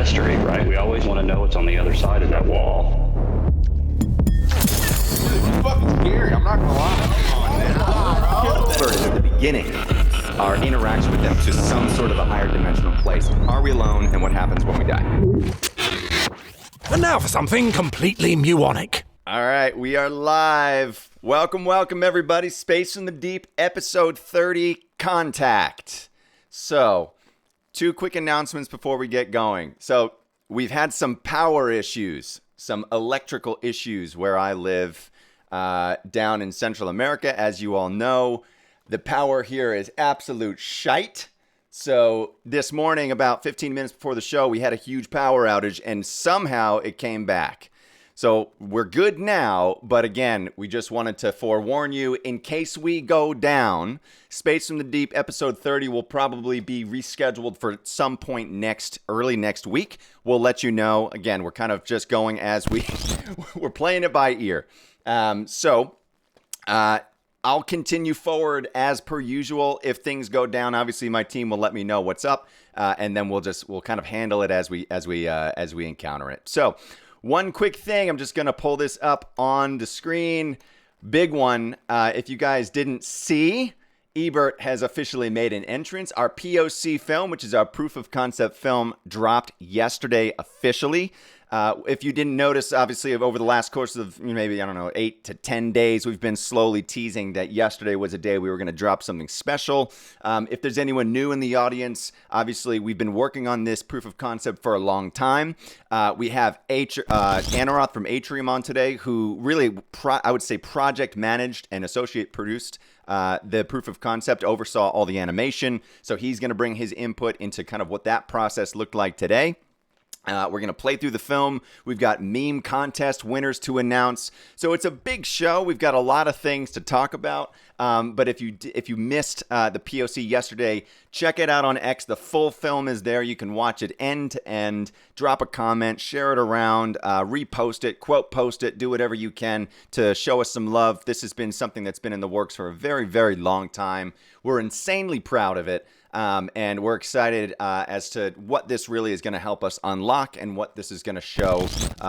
mystery, right? We always want to know what's on the other side of that wall. It's fucking scary, I'm not gonna lie. Come on now. First, at the beginning, our interaction with them to some sort of a higher dimensional place. Are we alone, and what happens when we die? And now for something completely Muonic. All right, we are live. Welcome, everybody. Space from the Deep, episode 30, Contact. So, two quick announcements before we get going. So, we've had some power issues, some electrical issues where I live down in Central America. As you all know, the power here is absolute shite. So this morning, about 15 minutes before the show, we had a huge power outage and somehow it came back. So we're good now, but again, we just wanted to forewarn you in case we go down. Space from the Deep episode 30 will probably be rescheduled for some point early next week. We'll let you know. Again, we're kind of just going as we're playing it by ear. I'll continue forward as per usual. If things go down, obviously my team will let me know what's up, and then we'll kind of handle it as we encounter it. So, one quick thing, I'm just gonna pull this up on the screen. Big one. If you guys didn't see, Ebert has officially made an entrance. Our POC film, which is our proof of concept film, dropped yesterday officially. If you didn't notice, obviously, over the last course of maybe, 8 to 10 days, we've been slowly teasing that yesterday was a day we were going to drop something special. If there's anyone new in the audience, obviously, we've been working on this proof of concept for a long time. We have Anaroth from Atrium on today, who really, I would say, project managed and associate produced the proof of concept, oversaw all the animation. So he's going to bring his input into kind of what that process looked like today. We're going to play through the film. We've got meme contest winners to announce. So it's a big show. We've got a lot of things to talk about. But if you missed the POC yesterday, check it out on X. The full film is there. You can watch it end to end. Drop a comment, share it around, repost it, quote post it, do whatever you can to show us some love. This has been something that's been in the works for a very, very long time. We're insanely proud of it. And we're excited as to what this really is going to help us unlock and what this is going to show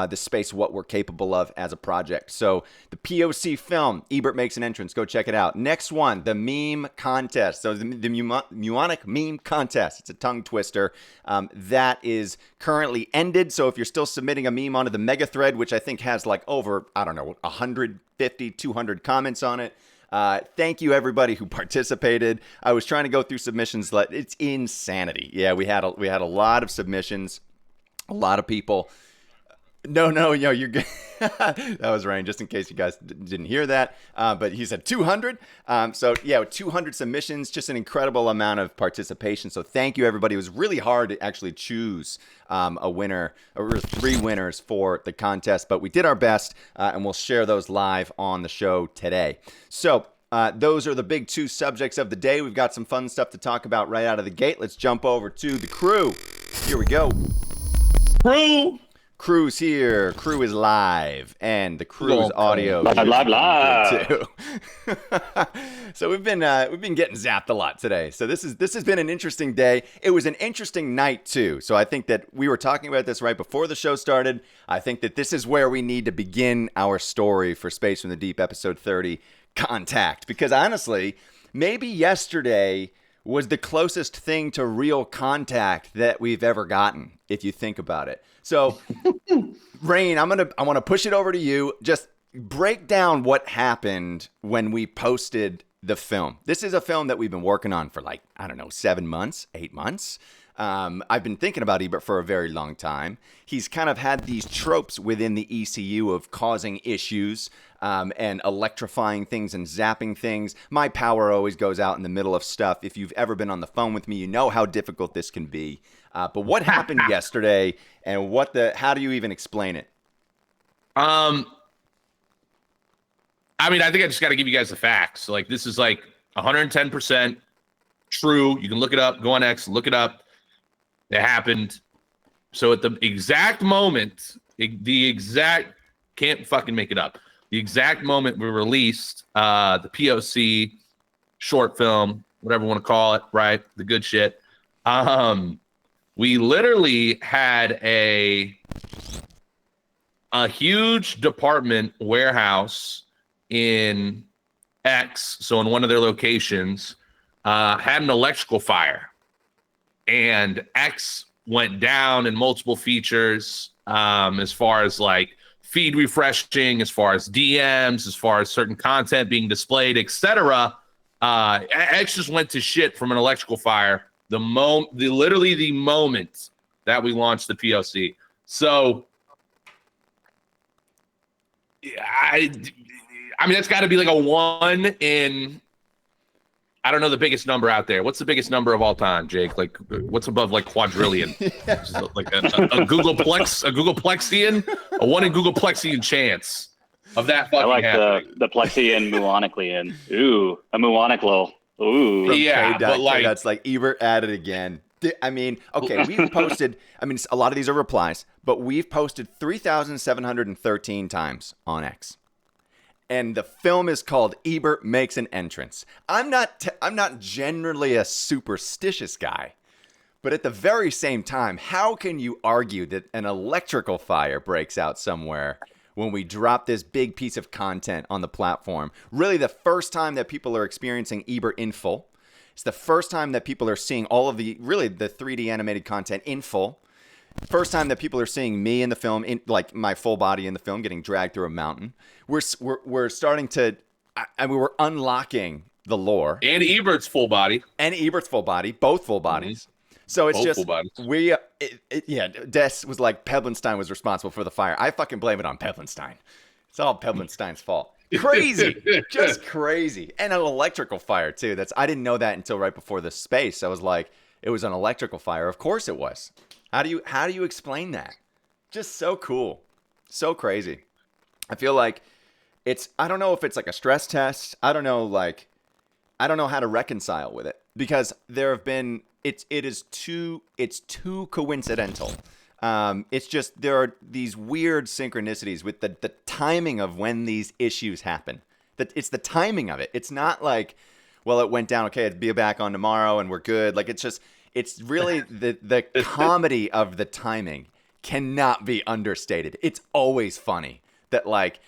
the space, what we're capable of as a project. So the POC film, Ebert makes an entrance. Go check it out. Next one, the meme contest. So the Muonic Meme Contest. It's a tongue twister. That is currently ended. So if you're still submitting a meme onto the mega thread, which I think has like over, 150, 200 comments on it. Thank you everybody who participated. I was trying to go through submissions. It's insanity. Yeah, we had a lot of submissions, a lot of people. No, you're good. That was Rain, just in case you guys didn't hear that. But he said 200. So yeah, 200 submissions, just an incredible amount of participation. So thank you everybody. It was really hard to actually choose a winner or 3 winners for the contest, but we did our best, and we'll share those live on the show today. So those are the big 2 subjects of the day. We've got some fun stuff to talk about right out of the gate. Let's jump over to the crew. Here we go. Crew's here. Crew is live, and the crew's audio live too. So we've been getting zapped a lot today. So this has been an interesting day. It was an interesting night too. So I think that we were talking about this right before the show started. I think that this is where we need to begin our story for Space from the Deep episode 30, Contact, because honestly, maybe yesterday was the closest thing to real contact that we've ever gotten, if you think about it. So, Rain, I want to push it over to you. Just break down what happened when we posted the film. This is a film that we've been working on for 7 months, 8 months. I've been thinking about Ebert for a very long time. He's kind of had these tropes within the ECU of causing issues and electrifying things and zapping things. My power always goes out in the middle of stuff. If you've ever been on the phone with me, you know how difficult this can be. But what happened yesterday, and how do you even explain it? I think I just got to give you guys the facts. Like, this is 110% true. You can look it up. Go on X, look it up. It happened. So at the exact moment, can't fucking make it up. The exact moment we released the POC short film, whatever you want to call it, right? The good shit. We literally had a huge department warehouse in X, so in one of their locations, had an electrical fire, and X went down in multiple features, as far as like feed refreshing, as far as DMs, as far as certain content being displayed, etc. X just went to shit from an electrical fire literally the moment that we launched the POC. So I mean, that's got to be like a 1 in, I don't know the biggest number out there. What's the biggest number of all time, Jake? Like, what's above like quadrillion? Like a Googleplexian, a 1 in Googleplexian chance of that fucking I like happening. the Plexian Muoniclian. Ooh, a Muoniclo. Ooh. Yeah, but like that's like Ebert at it again. I mean, okay, we've posted, I mean, a lot of these are replies, but we've posted 3,713 times on X. And the film is called Ebert Makes an Entrance. I'm not generally a superstitious guy, but at the very same time, how can you argue that an electrical fire breaks out somewhere when we drop this big piece of content on the platform? Really, the first time that people are experiencing Ebert in full. It's the first time that people are seeing all of the 3D animated content in full. First time that people are seeing me in the film, in like my full body in the film, getting dragged through a mountain. We're starting to, I mean, we're unlocking the lore. And Ebert's full body. And Ebert's full body, both full bodies. So it's Both just, full bodies. Des was like, Peblenstein was responsible for the fire. I fucking blame it on Peblenstein. It's all Peblenstein's fault. Crazy. Just crazy. And an electrical fire, too. I didn't know that until right before the space. I was like, it was an electrical fire. Of course it was. How do you explain that? Just so cool. So crazy. I feel like I don't know if it's like a stress test. I don't know how to reconcile with it, because there have been, it's too coincidental. It's just, there are these weird synchronicities with the timing of when these issues happen. It's the timing of it. It's not like, well, it went down, okay, it'll be back on tomorrow and we're good. Like, it's really the comedy of the timing cannot be understated. It's always funny that, like,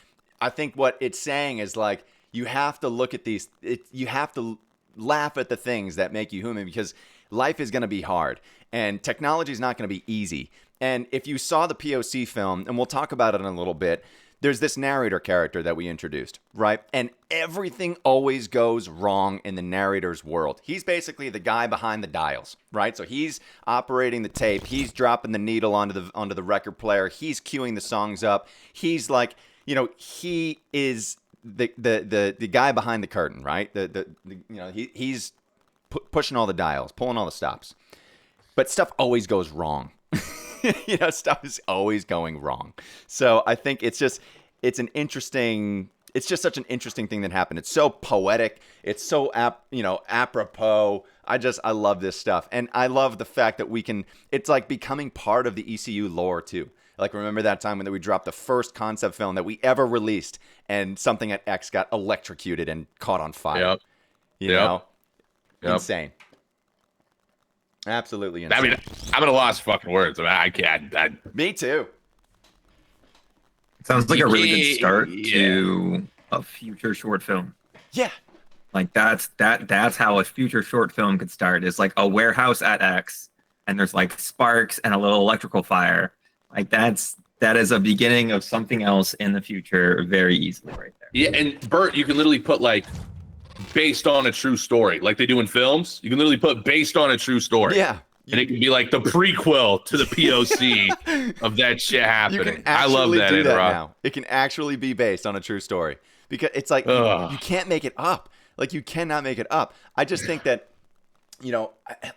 I think what it's saying is, like, you have to look at these, you have to laugh at the things that make you human, because life is going to be hard and technology is not going to be easy. And if you saw the POC film, and we'll talk about it in a little bit, there's this narrator character that we introduced, right? And everything always goes wrong in the narrator's world. He's basically the guy behind the dials, right? So he's operating the tape, he's dropping the needle onto the record player, he's queuing the songs up. He's like, you know, he is the guy behind the curtain, right? He's pushing all the dials, pulling all the stops. But stuff always goes wrong. Stuff is always going wrong. So I think it's just such an interesting thing that happened. It's so poetic. It's so apropos. I love this stuff. And I love the fact that it's like becoming part of the ECU lore too. Like, remember that time when we dropped the first concept film that we ever released, and something at X got electrocuted and caught on fire. Yep. You know? Insane. Absolutely insane. I mean, I'm at a loss of fucking words. I can't. Me too. Sounds like a really good start to a future short film. Yeah. Like that's how a future short film could start. Is like a warehouse at X, and there's like sparks and a little electrical fire. Like that is a beginning of something else in the future very easily right there. Yeah, and Bert, you can literally put like based on a true story, like they do in films. You can literally put based on a true story. Yeah. And it can be like the prequel to the POC of that shit happening. I love that, do that now. It can actually be based on a true story, because it's like you can't make it up. Like, you cannot make it up. I just think that,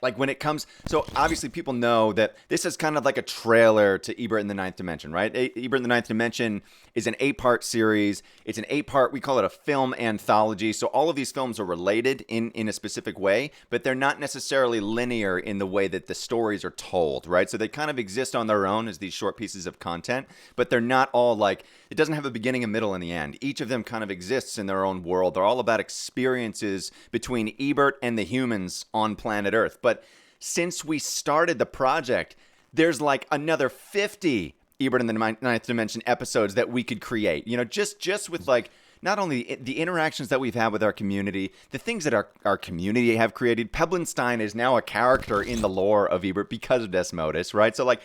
like when it comes, so obviously people know that this is kind of like a trailer to Ebert in the Ninth Dimension, right? Ebert in the Ninth Dimension is an 8-part series. It's an 8-part, we call it a film anthology. So all of these films are related in a specific way, but they're not necessarily linear in the way that the stories are told, right? So they kind of exist on their own as these short pieces of content, but they're not all like, it doesn't have a beginning, a middle, and the end. Each of them kind of exists in their own world. They're all about experiences between Ebert and the humans on planet Earth. But since we started the project, there's like another 50 Ebert in the Ninth Dimension episodes that we could create. You know, just with like not only the interactions that we've had with our community, the things that our community have created. Peblenstein is now a character in the lore of Ebert because of Desmodus, right? So like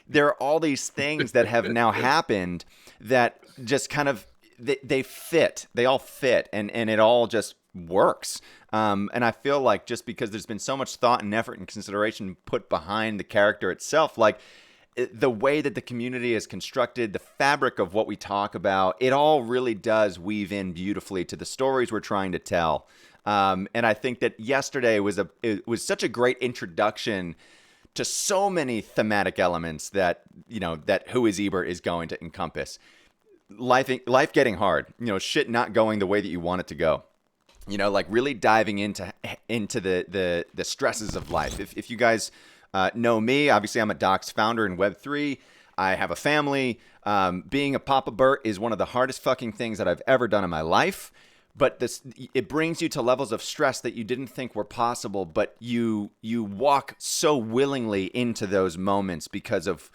there are all these things that have now happened that just kind of they fit. They all fit, and it all just works. And I feel like just because there's been so much thought and effort and consideration put behind the character itself, like the way that the community is constructed, the fabric of what we talk about, it all really does weave in beautifully to the stories we're trying to tell. And I think that yesterday it was such a great introduction to so many thematic elements that, you know, that Who Is Ebert is going to encompass. Life getting hard, you know, shit not going the way that you want it to go. You know, like really diving into the stresses of life. If you guys know me, obviously I'm a Docs founder in Web3. I have a family. Being a Papa Bert is one of the hardest fucking things that I've ever done in my life. But it brings you to levels of stress that you didn't think were possible, but you walk so willingly into those moments because of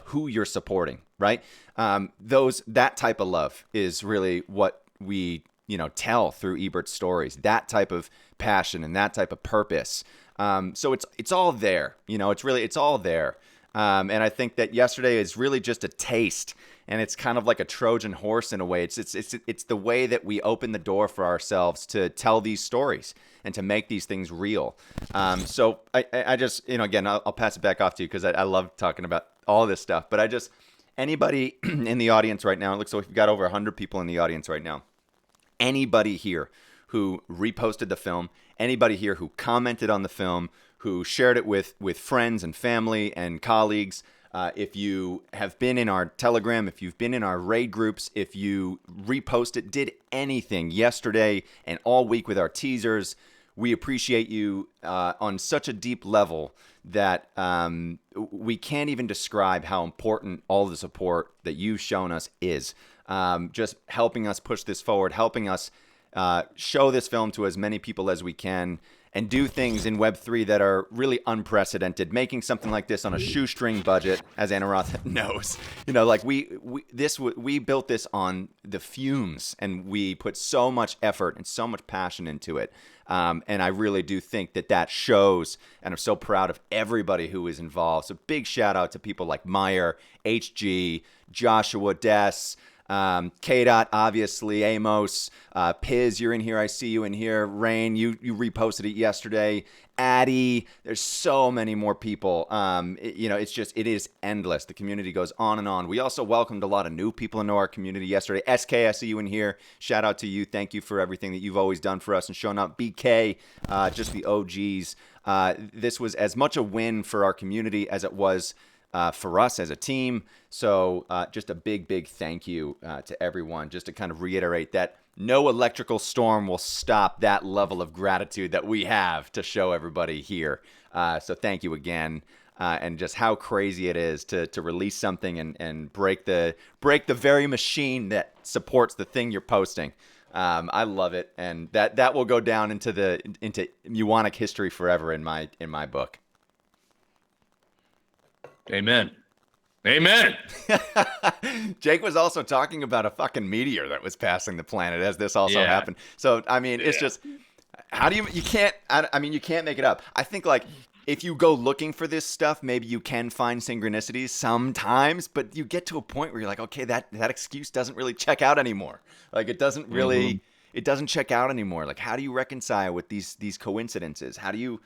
who you're supporting, right? That type of love is really what we, you know, tell through Ebert's stories. That type of passion and that type of purpose. So it's all there, you know. It's all there. And I think that yesterday is really just a taste, and it's kind of like a Trojan horse in a way. It's the way that we open the door for ourselves to tell these stories and to make these things real. So I just, you know, again, I'll pass it back off to you because I love talking about all this stuff. But anybody in the audience right now, it looks like we've got over 100 people in the audience right now. Anybody here who reposted the film, anybody here who commented on the film, who shared it with friends and family and colleagues, if you have been in our Telegram, if you've been in our raid groups, if you reposted, did anything yesterday and all week with our teasers, we appreciate you on such a deep level that we can't even describe how important all the support that you've shown us is. Just helping us push this forward, helping us show this film to as many people as we can, and do things in Web3 that are really unprecedented. Making something like this on a shoestring budget, as Anaroth knows, you know, like we built this on the fumes, and we put so much effort and so much passion into it. And I really do think that shows, and I'm so proud of everybody who is involved. So big shout out to people like Meyer, HG, Joshua, Des, K-Dot, obviously, Amos, Piz, you're in here. I see you in here. Rain, you reposted it yesterday. Addy, there's so many more people. It is endless. The community goes on and on. We also welcomed a lot of new people into our community yesterday. SK, I see you in here. Shout out to you. Thank you for everything that you've always done for us and shown up. BK, just the OGs. This was as much a win for our community as it was for us as a team. So just a big thank you to everyone, just to kind of reiterate that no electrical storm will stop that level of gratitude that we have to show everybody here. So thank you again. And just how crazy it is to release something and break the very machine that supports the thing you're posting. I love it. And that will go down into Muonic history forever in my book. Amen. Jake was also talking about a fucking meteor that was passing the planet as this also happened. So, I mean, it's just, how do you can't make it up. I think, like, if you go looking for this stuff, maybe you can find synchronicities sometimes, but you get to a point where you're like, okay, that excuse doesn't really check out anymore. Like, it doesn't really, it doesn't check out anymore. Like, how do you reconcile with these coincidences? How do you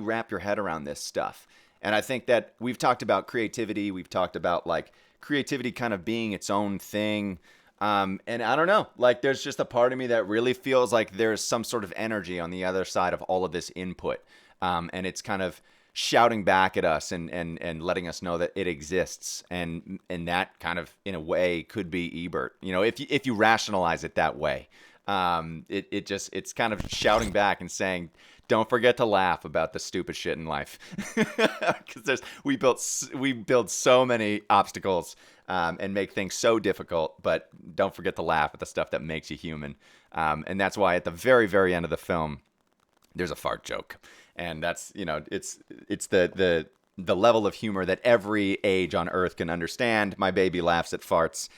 wrap your head around this stuff? And I think that we've talked about creativity. We've talked about, like, creativity kind of being its own thing. And I don't know, like, there's just a part of me that really feels like there's some sort of energy on the other side of all of this input. And it's kind of shouting back at us and letting us know that it exists. And that kind of, in a way, could be Ebert. You know, if you rationalize it that way, it's kind of shouting back and saying, don't forget to laugh about the stupid shit in life, because we build so many obstacles and make things so difficult. But don't forget to laugh at the stuff that makes you human. And that's why at the very, very end of the film, there's a fart joke. and that's it's the level of humor that every age on Earth can understand. My baby laughs at farts,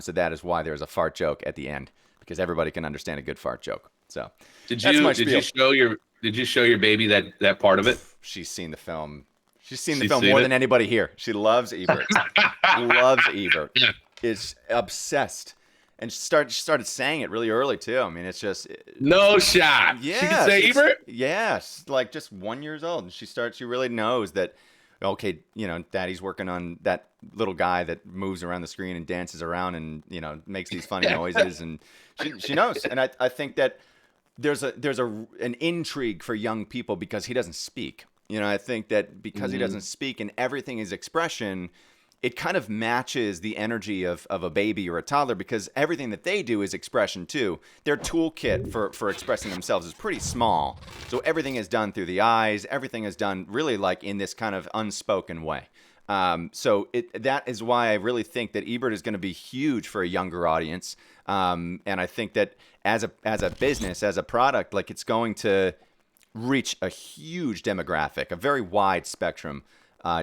so that is why there's a fart joke at the end, because everybody can understand a good fart joke. So Did that's my you show your baby that part of it? She's seen the film. She's seen the She's film seen more it? than anybody here. She loves Ebert. Loves Ebert. Is obsessed, and she started saying it really early too. I mean, it's just No shot. yeah. She can say Ebert? Yes, like just 1 year old, and she really knows that. Okay, Daddy's working on that little guy that moves around the screen and dances around and makes these funny noises, and she knows. And I think that there's an intrigue for young people because he doesn't speak. I think that because he doesn't speak and everything is expression, it kind of matches the energy of a baby or a toddler, because everything that they do is expression too. Their toolkit for expressing themselves is pretty small. So everything is done through the eyes. Everything is done really like in this kind of unspoken way. So that is why I really think that Ebert is going to be huge for a younger audience. And I think that as a business, as a product, like it's going to reach a huge demographic, a very wide spectrum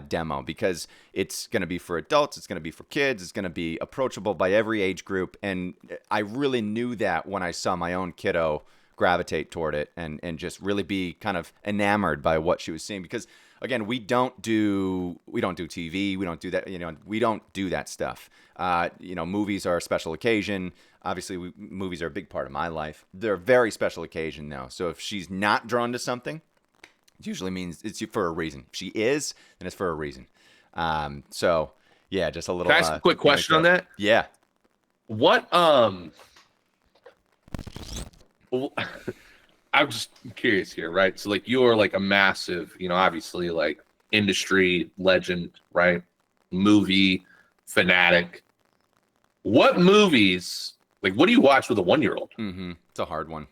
demo, because it's going to be for adults, it's going to be for kids, it's going to be approachable by every age group. And I really knew that when I saw my own kiddo gravitate toward it and just really be kind of enamored by what she was seeing. Because again, we don't do TV, we don't do that, we don't do that stuff. Movies are a special occasion. Obviously, movies are a big part of my life. They're a very special occasion though. So if she's not drawn to something, it usually means it's for a reason. If she is, then it's for a reason. So yeah, just a little. Can I ask a quick question on that? Yeah. What I'm just curious here, right? So like you're like a massive, obviously like industry legend, right? Movie fanatic. What movies, like what do you watch with a 1-year-old? It's a hard one.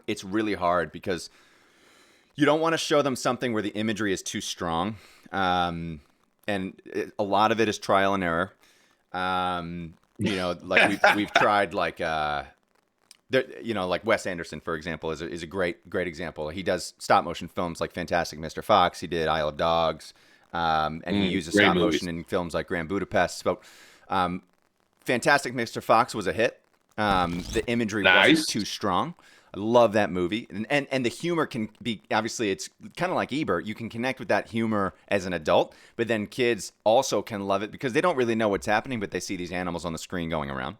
It's really hard because you don't want to show them something where the imagery is too strong. A lot of it is trial and error. Like we've tried like like Wes Anderson, for example, is a great example. He does stop motion films like Fantastic Mr. Fox. He did Isle of Dogs, and he uses stop motion in films like Grand Budapest. But Fantastic Mr. Fox was a hit. The imagery wasn't too strong. I love that movie, and the humor can be, obviously it's kind of like Ebert. You can connect with that humor as an adult, but then kids also can love it because they don't really know what's happening, but they see these animals on the screen going around.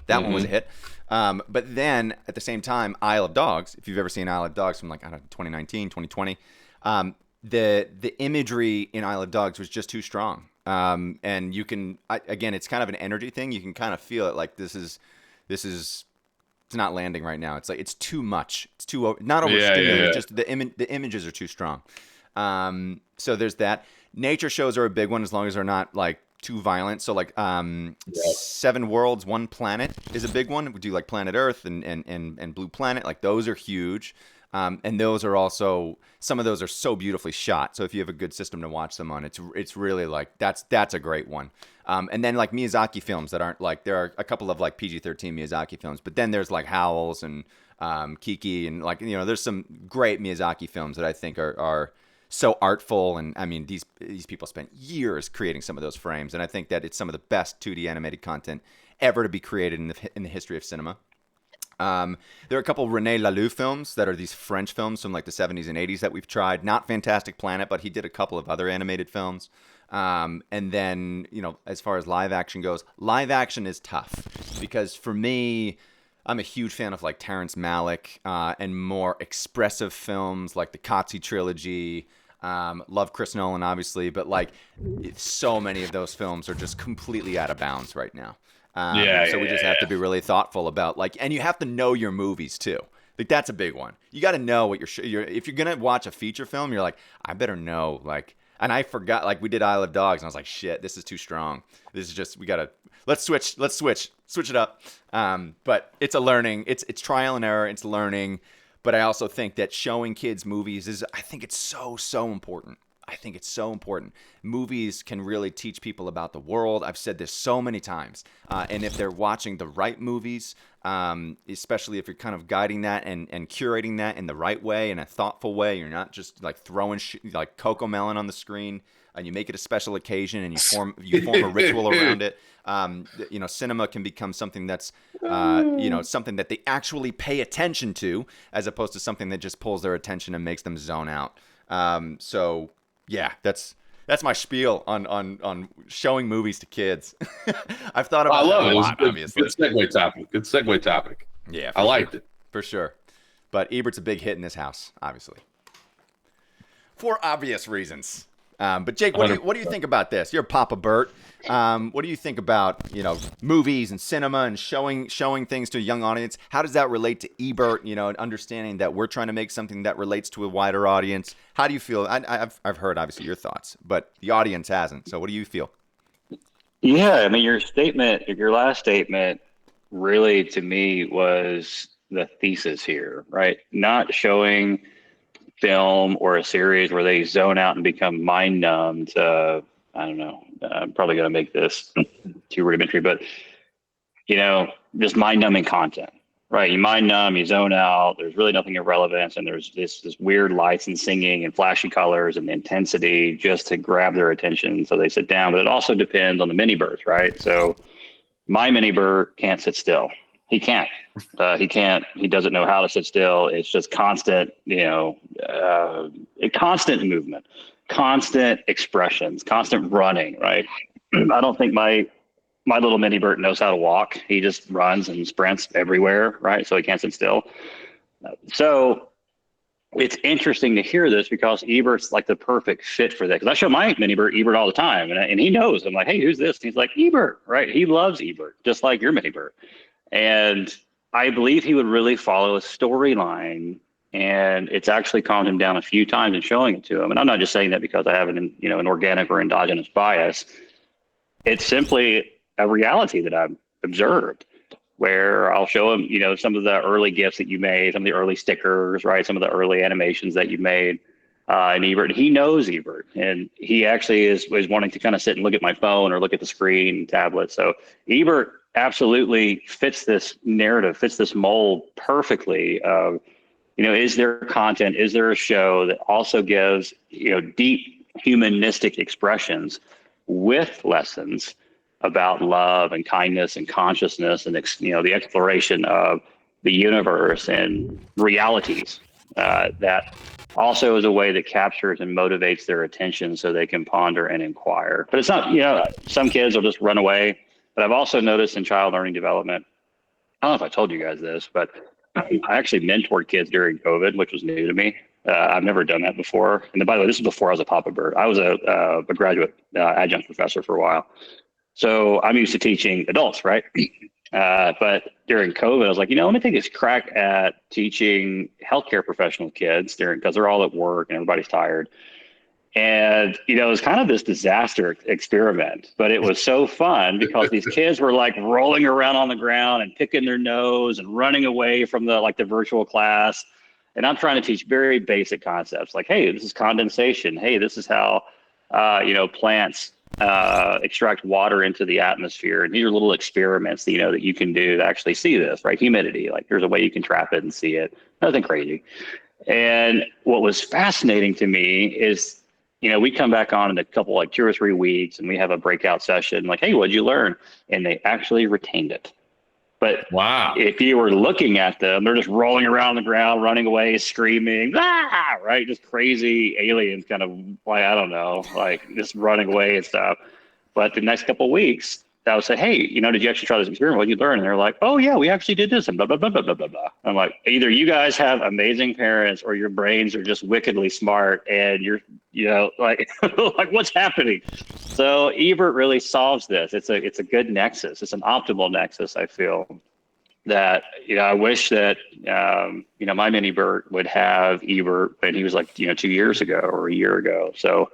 That one was a hit. But then at the same time, Isle of Dogs, if you've ever seen Isle of Dogs from 2019, 2020, the imagery in Isle of Dogs was just too strong. And you can, again, it's kind of an energy thing. You can kind of feel it like this is it's not landing right now. It's like it's too much. It's too not overstimulated. Yeah. Just the images are too strong. So there's that. Nature shows are a big one as long as they're not like too violent. So like 7 Worlds, 1 Planet is a big one. We do like Planet Earth and Blue Planet. Like those are huge. And those are also, some of those are so beautifully shot. So if you have a good system to watch them on, it's really like that's a great one. And then like Miyazaki films that aren't like, there are a couple of like PG-13 Miyazaki films, but then there's like Howls and Kiki and like, there's some great Miyazaki films that I think are so artful. And I mean, these people spent years creating some of those frames. And I think that it's some of the best 2D animated content ever to be created in the history of cinema. There are a couple of René Laloux films that are these French films from like the 70s and 80s that we've tried. Not Fantastic Planet, but he did a couple of other animated films. And then, as far as live action goes, live action is tough because for me, I'm a huge fan of like Terrence Malick and more expressive films like the Kotze trilogy. Love Chris Nolan, obviously, but like so many of those films are just completely out of bounds right now. So we just have to be really thoughtful about and you have to know your movies too. Like that's a big one. You got to know what you're if you're going to watch a feature film, you're like, I better know and I forgot, like we did Isle of Dogs and I was like, shit, this is too strong. This is just, let's switch it up. But it's a learning, it's trial and error. It's learning. But I also think that showing kids movies I think it's so important. I think it's so important. Movies can really teach people about the world. I've said this so many times. And if they're watching the right movies, especially if you're kind of guiding that and curating that in the right way, in a thoughtful way, you're not just like throwing like Coco Melon on the screen, and you make it a special occasion and you form a ritual around it. Cinema can become something that's, something that they actually pay attention to, as opposed to something that just pulls their attention and makes them zone out. So yeah, that's my spiel on showing movies to kids. I've thought about that a lot, obviously. Good segue topic. Yeah, I liked it. For sure. But Ebert's a big hit in this house, obviously. For obvious reasons. But Jake, what do you think about this? You're Papa Bert. What do you think about, movies and cinema and showing things to a young audience? How does that relate to Ebert, and understanding that we're trying to make something that relates to a wider audience? How do you feel? I've heard, obviously, your thoughts, but the audience hasn't. So what do you feel? Yeah, I mean, your last statement really, to me, was the thesis here, right? Not showing film or a series where they zone out and become mind numb to, I don't know, I'm probably going to make this too rudimentary, but just mind numbing content, right? You mind numb, you zone out, there's really nothing of relevance, and there's this weird lights and singing and flashy colors and intensity just to grab their attention so they sit down. But it also depends on the mini Bert, right? So my mini Bert can't sit still. He can't. He doesn't know how to sit still. It's just constant, constant movement, constant expressions, constant running, right? I don't think my little mini Bert knows how to walk. He just runs and sprints everywhere, right? So he can't sit still. So it's interesting to hear this because Ebert's like the perfect fit for that. Because I show my mini Bert Ebert all the time, and he knows. I'm like, hey, who's this? And he's like, Ebert, right? He loves Ebert, just like your mini Bert. And I believe he would really follow a storyline, and it's actually calmed him down a few times in showing it to him. And I'm not just saying that because I have an organic or endogenous bias. It's simply a reality that I've observed, where I'll show him, some of the early gifts that you made, some of the early stickers, right? Some of the early animations that you made in Ebert. And he knows Ebert, and he actually is wanting to kind of sit and look at my phone or look at the screen and tablet. So Ebert absolutely fits this narrative, fits this mold perfectly of, is there content, is there a show that also gives, deep humanistic expressions with lessons about love and kindness and consciousness and, the exploration of the universe and realities, that also is a way that captures and motivates their attention so they can ponder and inquire. But it's not, some kids will just run away. But I've also noticed in child learning development, I don't know if I told you guys this, but I actually mentored kids during COVID, which was new to me. I've never done that before. And by the way, this is before I was a Papa Bert. I was a graduate adjunct professor for a while. So I'm used to teaching adults, right? But during COVID, I was like, let me take this crack at teaching healthcare professional kids because they're all at work and everybody's tired. And, it was kind of this disaster experiment, but it was so fun because these kids were like rolling around on the ground and picking their nose and running away from the virtual class. And I'm trying to teach very basic concepts like, hey, this is condensation. Hey, this is how, plants extract water into the atmosphere. And these are little experiments, that you can do to actually see this, right? Humidity, like there's a way you can trap it and see it. Nothing crazy. And what was fascinating to me is, we come back on in a couple, 2 or 3 weeks, and we have a breakout session like, hey, what'd you learn? And they actually retained it. But wow, if you were looking at them, they're just rolling around the ground, running away, screaming, right? Just crazy aliens kind of, I don't know, just running away and stuff. But the next couple of weeks, I would say, hey, did you actually try this experiment? What did you learn? And they're like, oh yeah, we actually did this and blah, blah, blah, blah, blah, blah, blah. I'm like, either you guys have amazing parents or your brains are just wickedly smart and you're, like what's happening? So Ebert really solves this. It's a good nexus. It's an optimal nexus, I feel. That, I wish that, my mini Bert would have Ebert when he was 2 years ago or a year ago. So,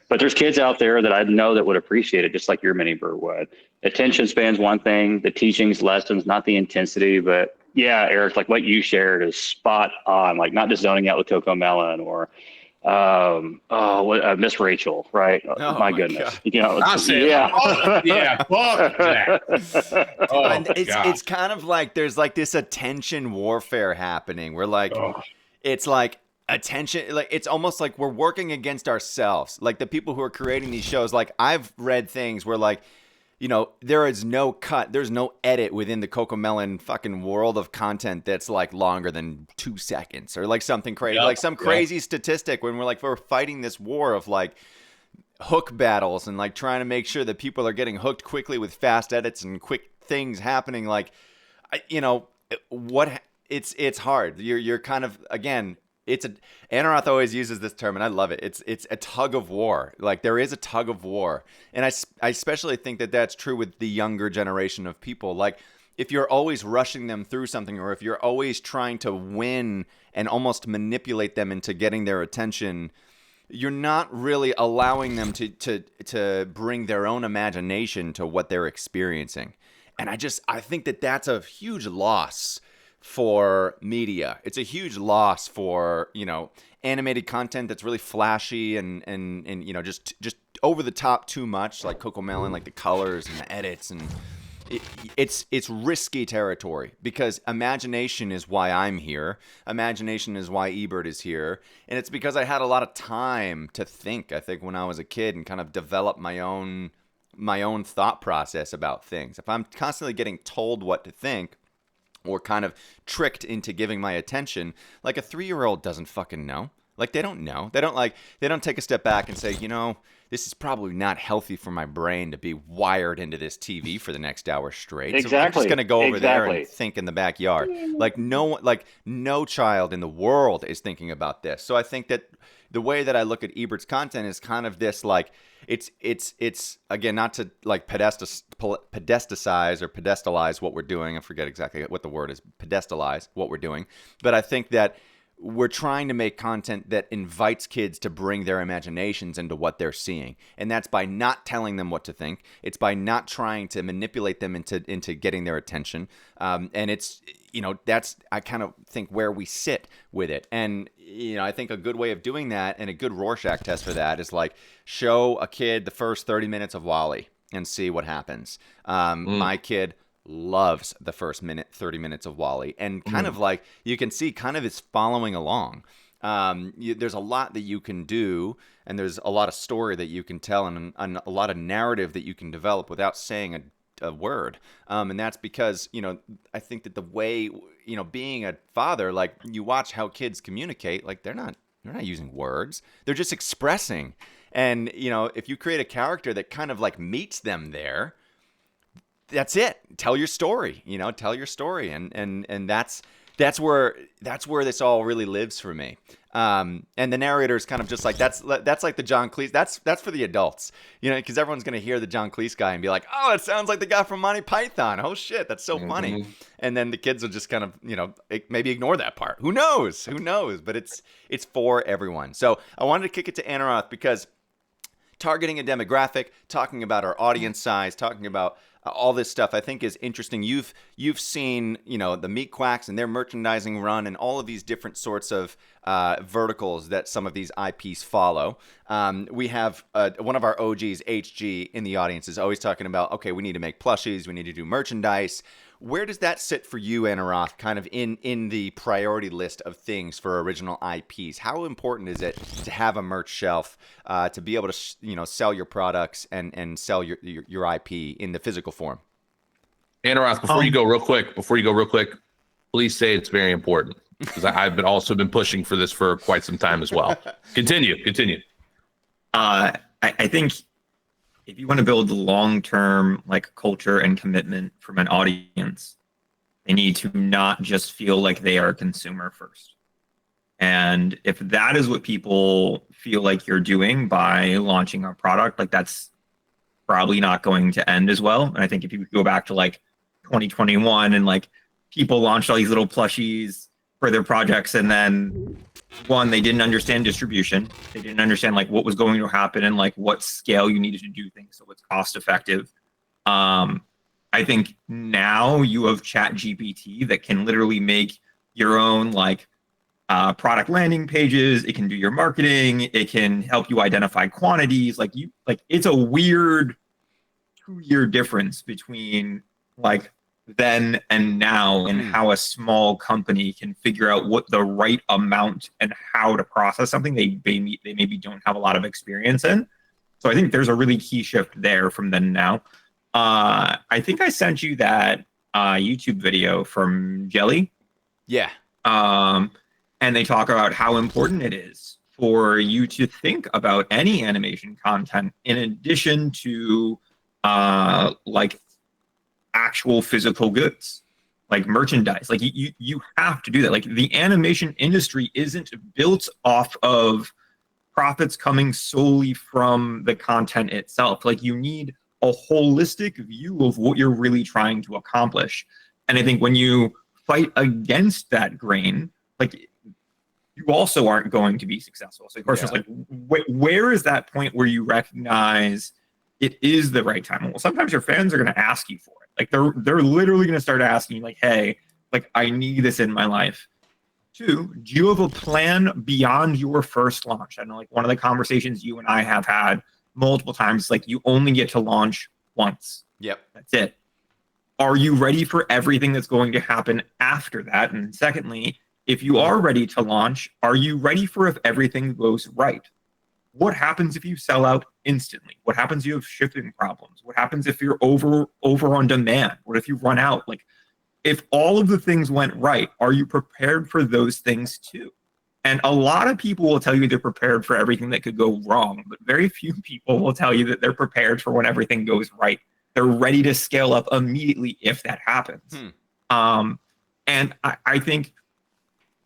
but there's kids out there that I know that would appreciate it just like your mini Bert would. Attention span's one thing, the teachings, lessons, not the intensity, but yeah, Eric, what you shared is spot on, not just zoning out with Coco Melon or, Miss Rachel, right? Oh my my goodness. God. You know, I said, yeah. fuck that. Oh, And God. it's kind of like there's like this attention warfare happening. We're like, Oh. it's like attention, like it's almost like we're working against ourselves. Like the people who are creating these shows, like I've read things where like, you know, there is no cut, there's no edit within the Cocomelon fucking world of content that's like longer than 2 seconds or like something crazy, like some crazy statistic when we're fighting this war of like hook battles and like trying to make sure that people are getting hooked quickly with fast edits and quick things happening. Like, you know, it's hard. You're kind of, again, Anaroth always uses this term and I love it. It's a tug of war. Like there is a tug of war. And I especially think that that's true with the younger generation of people. Like if you're always rushing them through something, or if you're always trying to win and almost manipulate them into getting their attention, you're not really allowing them to bring their own imagination to what they're experiencing. And I think that that's a huge loss for media. It's a huge loss for, you know, animated content that's really flashy and you know, just over the top too much, like Cocomelon, like the colors and the edits, and it's risky territory, because imagination is why I'm here. Imagination is why Ebert is here. And it's because I had a lot of time to think, I think, when I was a kid, and kind of develop my own thought process about things. If I'm constantly getting told what to think, or kind of tricked into giving my attention, like a 3-year-old doesn't fucking know. Like they don't know. They don't take a step back and say, you know, this is probably not healthy for my brain to be wired into this TV for the next hour straight. Exactly. So I'm just going to go over there and think in the backyard. Like no child in the world is thinking about this. So I think that the way that I look at Ebert's content is kind of this, like, it's again, not to like pedesticize or pedestalize what we're doing. I forget exactly what the word is, pedestalize what we're doing. But I think that we're trying to make content that invites kids to bring their imaginations into what they're seeing. And that's by not telling them what to think. It's by not trying to manipulate them into getting their attention. And it's, you know, that's, I kind of think, where we sit with it. And, you know, I think a good way of doing that, and a good Rorschach test for that, is like show a kid the first 30 minutes of WALL-E and see what happens. My kid loves the first 30 minutes of WALL-E, and kind of like, you can see kind of is following along. There's a lot that you can do, and there's a lot of story that you can tell, and a lot of narrative that you can develop without saying a word. And that's because, you know, I think that the way, you know, being a father, like you watch how kids communicate, like they're not using words, they're just expressing. And, you know, if you create a character that kind of like meets them there, that's it. Tell your story, you know, and that's where this all really lives for me. And the narrator is kind of just like, that's like the John Cleese. That's for the adults, you know, because everyone's gonna hear the John Cleese guy and be like, oh, it sounds like the guy from Monty Python. Oh shit, that's so funny. And then the kids will just kind of, you know, maybe ignore that part. Who knows? But it's for everyone. So I wanted to kick it to Anaroth, because targeting a demographic, talking about our audience size, talking about all this stuff, I think, is interesting. You've seen, you know, the Meat Quacks and their merchandising run, and all of these different sorts of verticals that some of these IPs follow. We have one of our OGs, HG, in the audience, is always talking about, okay, we need to make plushies, we need to do merchandise. Where does that sit for you, Anaroth, kind of in the priority list of things for original IPs? How important is it to have a merch shelf, to be able to, you know, sell your products and sell your IP in the physical form? Anaroth, before you go real quick, please say it's very important, because I've also been pushing for this for quite some time as well. Continue. I think if you want to build long-term like culture and commitment from an audience, they need to not just feel like they are a consumer first. And if that is what people feel like you're doing by launching a product, like that's probably not going to end as well. And I think if you go back to like 2021 and like people launched all these little plushies for their projects, and then one, they didn't understand distribution. They didn't understand like what was going to happen and like what scale you needed to do things so it's cost effective. I think now you have Chat GPT that can literally make your own like product landing pages. It can do your marketing. It can help you identify quantities. Like it's a weird 2-year difference between like then and now, and how a small company can figure out what the right amount and how to process something they maybe don't have a lot of experience in. So I think there's a really key shift there from then and now. I think I sent you that YouTube video from Jelly. Yeah. And they talk about how important it is for you to think about any animation content in addition to like actual physical goods, like merchandise. Like you have to do that. Like the animation industry isn't built off of profits coming solely from the content itself. Like you need a holistic view of what you're really trying to accomplish. And I think when you fight against that grain, like you also aren't going to be successful. So the question is like, where is that point where you recognize it is the right time? Well, sometimes your fans are going to ask you for it. Like they're literally going to start asking you like, hey, like I need this in my life. 2, do you have a plan beyond your first launch? I know like one of the conversations you and I have had multiple times, like you only get to launch once. Yep. That's it. Are you ready for everything that's going to happen after that? And secondly, if you are ready to launch, are you ready for if everything goes right? What happens if you sell out instantly? What happens if you have shipping problems? What happens if you're over on demand? What if you run out? Like, if all of the things went right, are you prepared for those things too? And a lot of people will tell you they're prepared for everything that could go wrong, but very few people will tell you that they're prepared for when everything goes right. They're ready to scale up immediately if that happens. And I think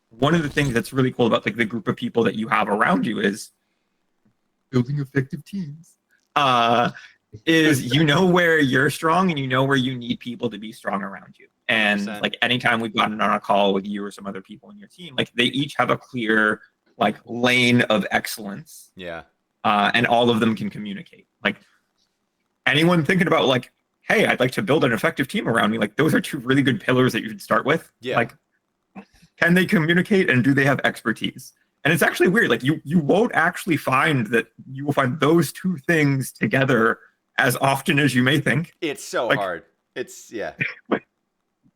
one of the things that's really cool about like the group of people that you have around you is building effective teams. Is you know where you're strong and you know where you need people to be strong around you. And 100%. like anytime we've gotten on a call with you or some other people in your team, like they each have a clear like lane of excellence. Yeah. And all of them can communicate. Like anyone thinking about like, hey, I'd like to build an effective team around me. Like those are 2 really good pillars that you should start with. Yeah. Like, can they communicate and do they have expertise? And it's actually weird. Like you won't actually find that you will find those 2 things together as often as you may think. It's so like, hard. It's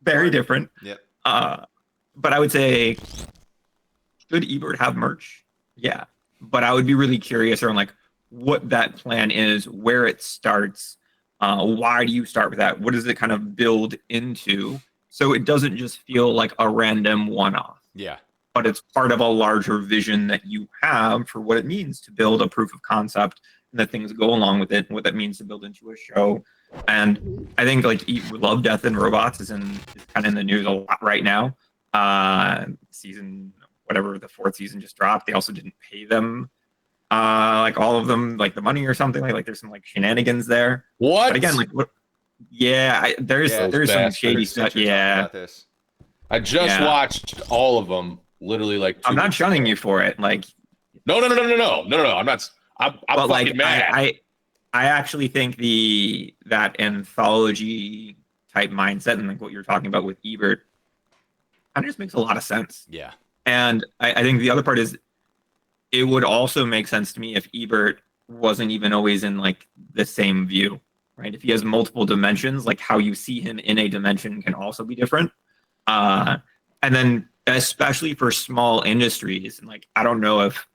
very different. Yep. But I would say, should Ebert have merch? Yeah. But I would be really curious around like what that plan is, where it starts. Why do you start with that? What does it kind of build into? So it doesn't just feel like a random one-off. Yeah. But it's part of a larger vision that you have for what it means to build a proof of concept and the things that go along with it and what that means to build into a show. And I think like Love, Death, and Robots is kind of in the news a lot right now. Season, whatever, the 4th season just dropped. They also didn't pay them like all of them, like the money or something. Like there's some like shenanigans there. What? But again, like what? Yeah, there's some shady stuff. Yeah. I just watched all of them. Literally, like I'm not shunning you for it. Like, no. I'm not. I'm fucking like, mad. I actually think that anthology type mindset and like what you're talking about with Ebert kind of just makes a lot of sense. Yeah. And I think the other part is it would also make sense to me if Ebert wasn't even always in like the same view, right? If he has multiple dimensions, like how you see him in a dimension can also be different. And then especially for small industries, and like I don't know if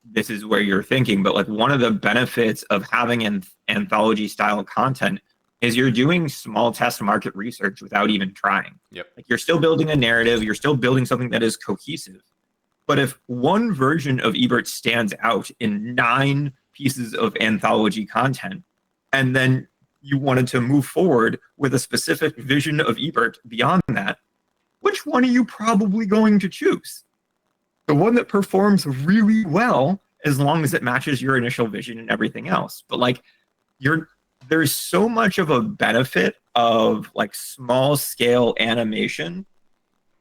this is where you're thinking, but like one of the benefits of having an anthology style content is you're doing small test market research without even trying. Yep. Like you're still building a narrative, you're still building something that is cohesive. But if one version of Ebert stands out in 9 pieces of anthology content, and then you wanted to move forward with a specific vision of Ebert beyond that, which one are you probably going to choose? The one that performs really well, as long as it matches your initial vision and everything else. But like there's so much of a benefit of like small scale animation,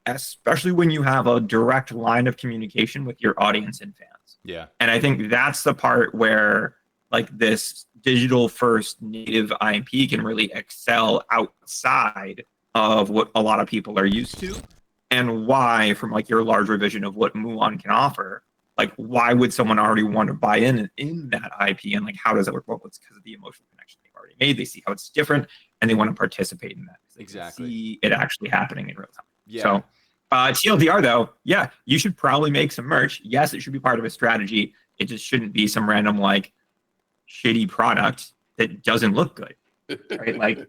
especially when you have a direct line of communication with your audience and fans. Yeah. And I think that's the part where like this digital first native IP can really excel outside of what a lot of people are used to. and why, from like your larger vision of what Muon can offer, like why would someone already want to buy in that IP, and like how does it work? Well, it's because of the emotional connection they've already made. They see how it's different, and they want to participate in that. Exactly. See it actually happening in real time. Yeah. So TLDR though, yeah, you should probably make some merch. Yes, it should be part of a strategy. It just shouldn't be some random like shitty product that doesn't look good. Right? Like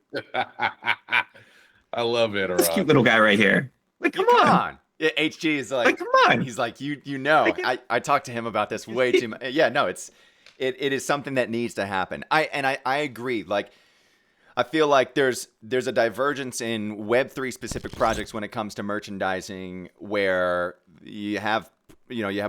I love it. this cute little guy right here. Like, come on. Yeah, HG is like, Come on. He's like, you know, Like, I talked to him about this way too much. Yeah, no, it is something that needs to happen. I agree. Like, I feel like there's a divergence in Web3 specific projects when it comes to merchandising, where you have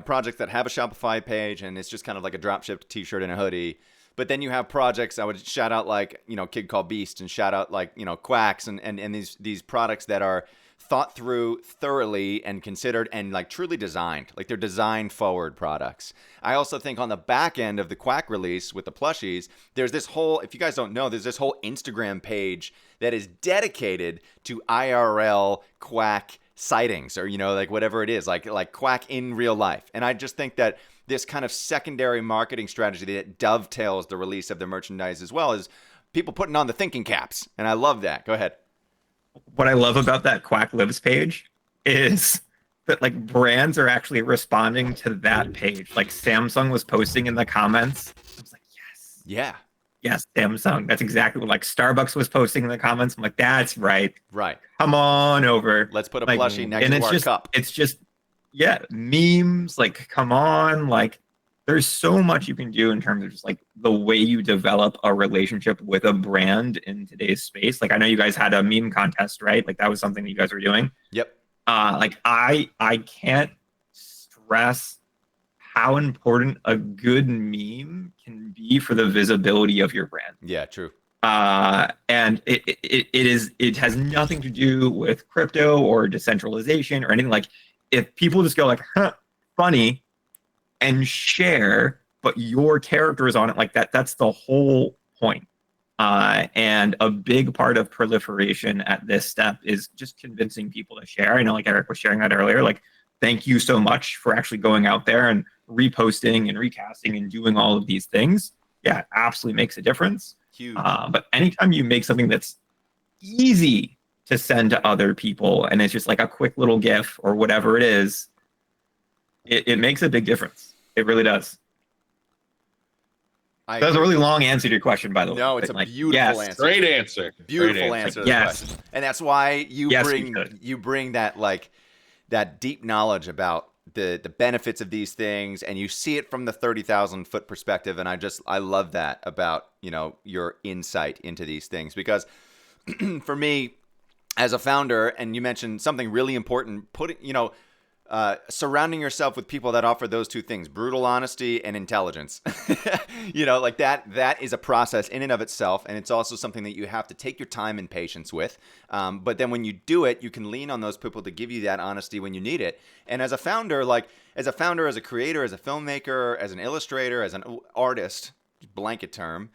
projects that have a Shopify page and it's just kind of like a drop shipped t-shirt and a hoodie. But then you have projects, I would shout out like, Kid Called Beast, and shout out like, Quacks and these products that are thought through thoroughly and considered and like truly designed. Like, they're design forward products. I also think on the back end of the Quack release with the plushies, there's this whole, if you guys don't know, there's this whole Instagram page that is dedicated to IRL Quack sightings, or like whatever it is, like Quack in real life. And I just think that this kind of secondary marketing strategy that dovetails the release of the merchandise as well is people putting on the thinking caps, and I love that. Go ahead. What I love about that Quack Lives page is that like brands are actually responding to that page. Like Samsung was posting in the comments. I was like, yes. Yeah. Yes, Samsung. That's exactly what, like, Starbucks was posting in the comments. I'm like, that's right. Right. Come on over. Let's put a Like, plushie next and to it's our just, cup. It's just, yeah, memes. Like, come on. Like, there's so much you can do in terms of just like the way you develop a relationship with a brand in today's space. Like, I know you guys had a meme contest, right? Like, that was something that you guys were doing. Yep. Like, I can't stress how important a good meme can be for the visibility of your brand. Yeah, true. And it has nothing to do with crypto or decentralization or anything. Like, if people just go like, huh, funny, and share, but your character is on it, like that's the whole point. And a big part of proliferation at this step is just convincing people to share. I know like Eric was sharing that earlier. Like, thank you so much for actually going out there and reposting and recasting and doing all of these things. Yeah, it absolutely makes a difference. Huge. But anytime you make something that's easy to send to other people, and it's just like a quick little GIF or whatever it is, it makes a big difference. It really does. That was a really long answer to your question, by the way. No, it's a like, beautiful yes. answer. Great answer. Beautiful answer to the Yes. question. And that's why you bring that like that deep knowledge about the benefits of these things, and you see it from the 30,000 foot perspective. And I love that about, your insight into these things, because for me as a founder, and you mentioned something really important, surrounding yourself with people that offer those two things, brutal honesty and intelligence. Like that is a process in and of itself. And it's also something that you have to take your time and patience with. But then when you do it, you can lean on those people to give you that honesty when you need it. And as a founder, as a creator, as a filmmaker, as an illustrator, as an artist, blanket term,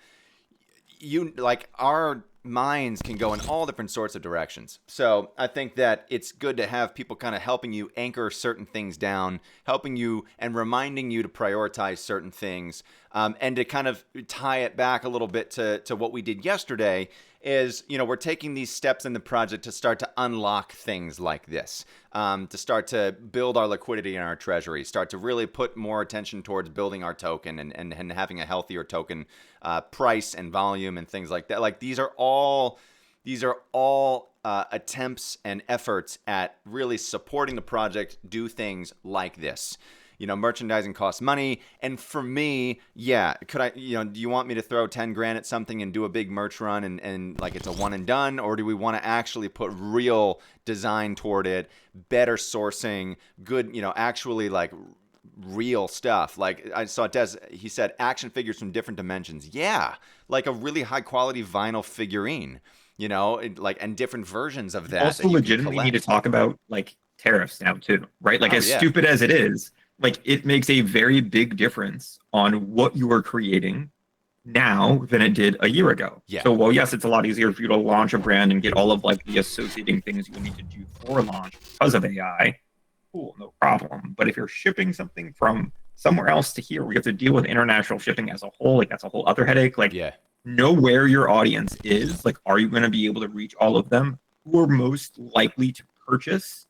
our minds can go in all different sorts of directions. So I think that it's good to have people kind of helping you anchor certain things down, helping you and reminding you to prioritize certain things, and to kind of tie it back a little bit to what we did yesterday is, we're taking these steps in the project to start to unlock things like this, to start to build our liquidity in our treasury, start to really put more attention towards building our token and having a healthier token price and volume and things like that. Like, these are all attempts and efforts at really supporting the project do things like this. Merchandising costs money. And for me, yeah, could I, do you want me to throw 10 grand at something and do a big merch run and like it's a one and done? Or do we want to actually put real design toward it, better sourcing, good, actually like real stuff? Like, I saw Des, he said action figures from different dimensions. Yeah, like a really high quality vinyl figurine, and different versions of that. Also, that you legitimately need to talk about like tariffs now too, right? Like, stupid as it is, like, it makes a very big difference on what you are creating, now than it did a year ago. Yeah. So, well, yes, it's a lot easier for you to launch a brand and get all of like the associating things you need to do for launch because of AI. Cool, no problem. But if you're shipping something from somewhere else to here, we have to deal with international shipping as a whole. Like that's a whole other headache. Like, know where your audience is. Like, are you going to be able to reach all of them who are most likely to purchase?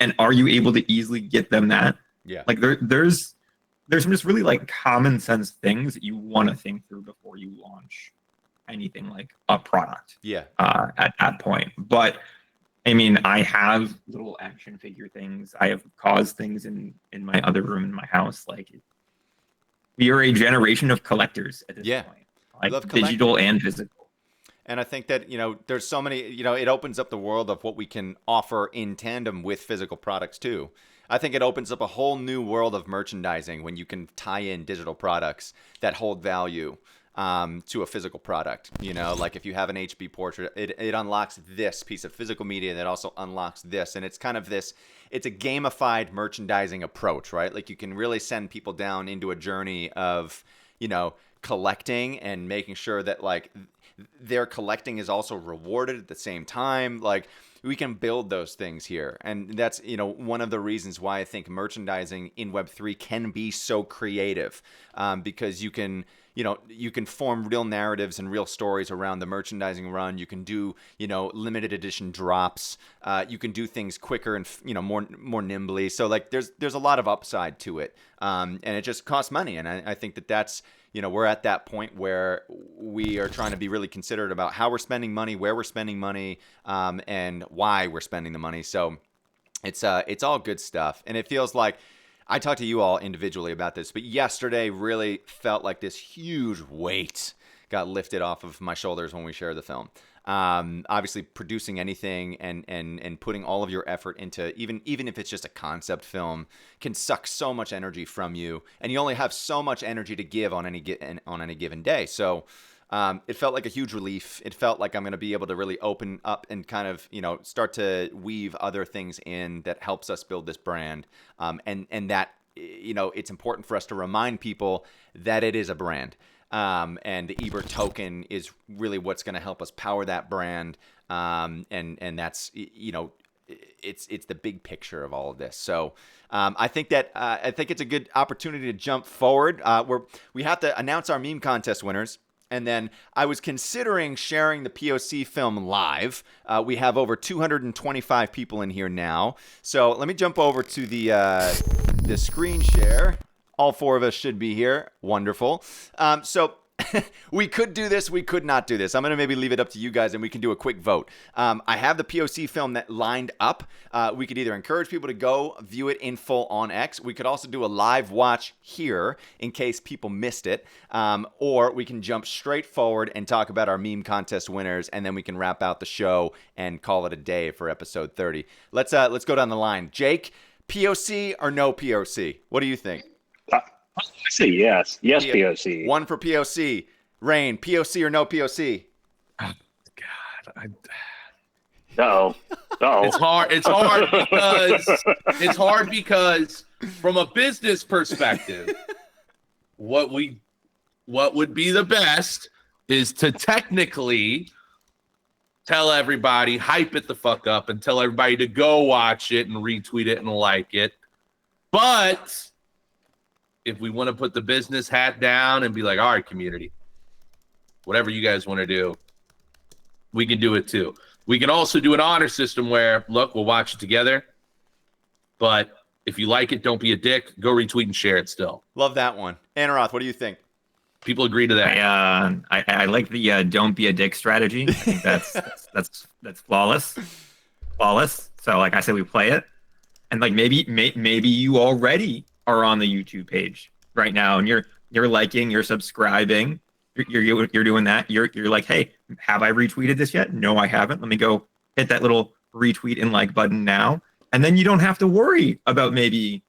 And are you able to easily get them that? Yeah. Like there's some just really like common sense things that you want to think through before you launch anything like a product. Yeah. At that point. But I mean, I have little action figure things. I have caused things in my other room in my house. Like we are a generation of collectors at this point. Like digital and physical. And I think that, there's so many, it opens up the world of what we can offer in tandem with physical products too. I think it opens up a whole new world of merchandising when you can tie in digital products that hold value to a physical product. Like if you have an HB portrait, it unlocks this piece of physical media that also unlocks this. And it's kind of it's a gamified merchandising approach, right? Like you can really send people down into a journey of, collecting and making sure that like their collecting is also rewarded at the same time. Like we can build those things here. And that's, one of the reasons why I think merchandising in Web3 can be so creative, because you can form real narratives and real stories around the merchandising run. You can do, limited edition drops. You can do things quicker and, more nimbly. So like there's a lot of upside to it. And it just costs money. And I think that's, we're at that point where we are trying to be really considerate about how we're spending money, where we're spending money, and why we're spending the money. So it's all good stuff. And it feels like I talked to you all individually about this, but yesterday really felt like this huge weight got lifted off of my shoulders when we shared the film. Obviously producing anything and putting all of your effort into even if it's just a concept film can suck so much energy from you, and you only have so much energy to give on any given day. So it felt like a huge relief. It felt like I'm going to be able to really open up and kind of, start to weave other things in that helps us build this brand. And that, it's important for us to remind people that it is a brand. And the Ebert token is really what's going to help us power that brand. And that's, it's the big picture of all of this. So I think it's a good opportunity to jump forward. We have to announce our meme contest winners. And then I was considering sharing the POC film live. We have over 225 people in here now. So let me jump over to the screen share. All four of us should be here. Wonderful. So we could do this. We could not do this. I'm going to maybe leave it up to you guys and we can do a quick vote. I have the POC film that lined up. We could either encourage people to go view it in full on X. We could also do a live watch here in case people missed it. Or we can jump straight forward and talk about our meme contest winners, and then we can wrap out the show and call it a day for episode 30. Let's go down the line. Jake, POC or no POC? What do you think? I say yes. Yes, POC. One for POC. Rain, POC or no POC? Oh, God. Uh-oh. It's hard because from a business perspective, what would be the best is to technically tell everybody, hype it the fuck up and tell everybody to go watch it and retweet it and like it. But if we want to put the business hat down and be like, all right, community, whatever you guys want to do, we can do it too. We can also do an honor system where, look, we'll watch it together. But if you like it, don't be a dick. Go retweet and share it still. Love that one. Anaroth, what do you think? People agree to that. I like the don't be a dick strategy. I think that's flawless. So like I said, we play it. And like maybe you already are on the YouTube page right now, and you're liking, you're subscribing, you're doing that. You're like, hey, have I retweeted this yet? No, I haven't. Let me go hit that little retweet and like button now, and then you don't have to worry about maybe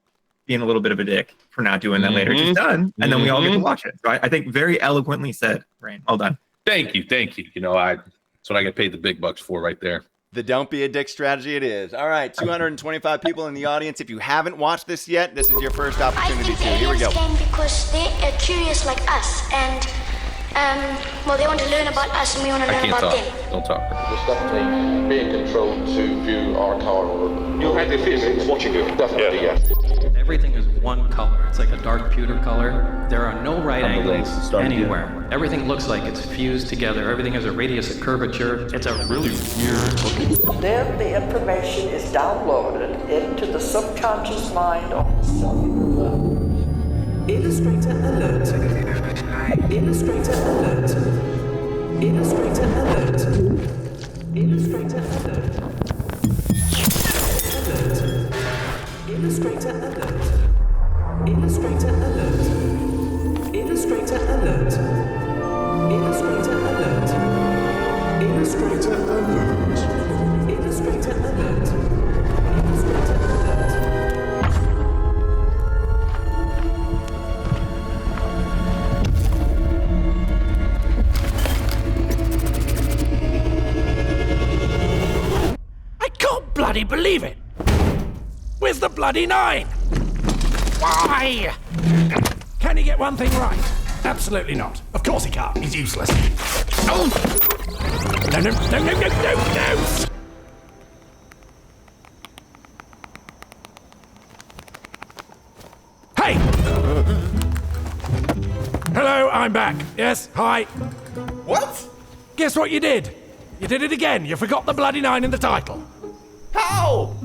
being a little bit of a dick for not doing that later. Just done, and then we all get to watch it. So I think very eloquently said, Rain. Well done. Thank you. That's what I get paid the big bucks for right there. The don't be a dick strategy it is. All right, 225 people in the audience. If you haven't watched this yet, this is your first opportunity to. Here we go. Came because they are curious like us, and Well, they want to learn about us and we want to I learn can't about talk. them. Don't talk. It's definitely being controlled to view our car. You had the physics watching you. Definitely, yes. Everything is one color. It's like a dark pewter color. There are no right angles anywhere. Everything looks like it's fused together. Everything has a radius of curvature. It's a really weird looking. Then the information is downloaded into the subconscious mind on the cellular level. Illustrator alert. Illustrator alert. Illustrator alert. Illustrator alert. Alert. Illustrator alert. Illustrator alert. Illustrator alert. Illustrator alert. Illustrator alert. Illustrator alert. Illustrator alert. I can't bloody believe it! Where's the bloody 9? Why? Can he get one thing right? Absolutely not. Of course he can't. He's useless. Oh! No, no, no, no, no, no, no! Hey! Hello, I'm back. Yes, hi. What? Guess what you did? You did it again. You forgot the bloody 9 in the title. How?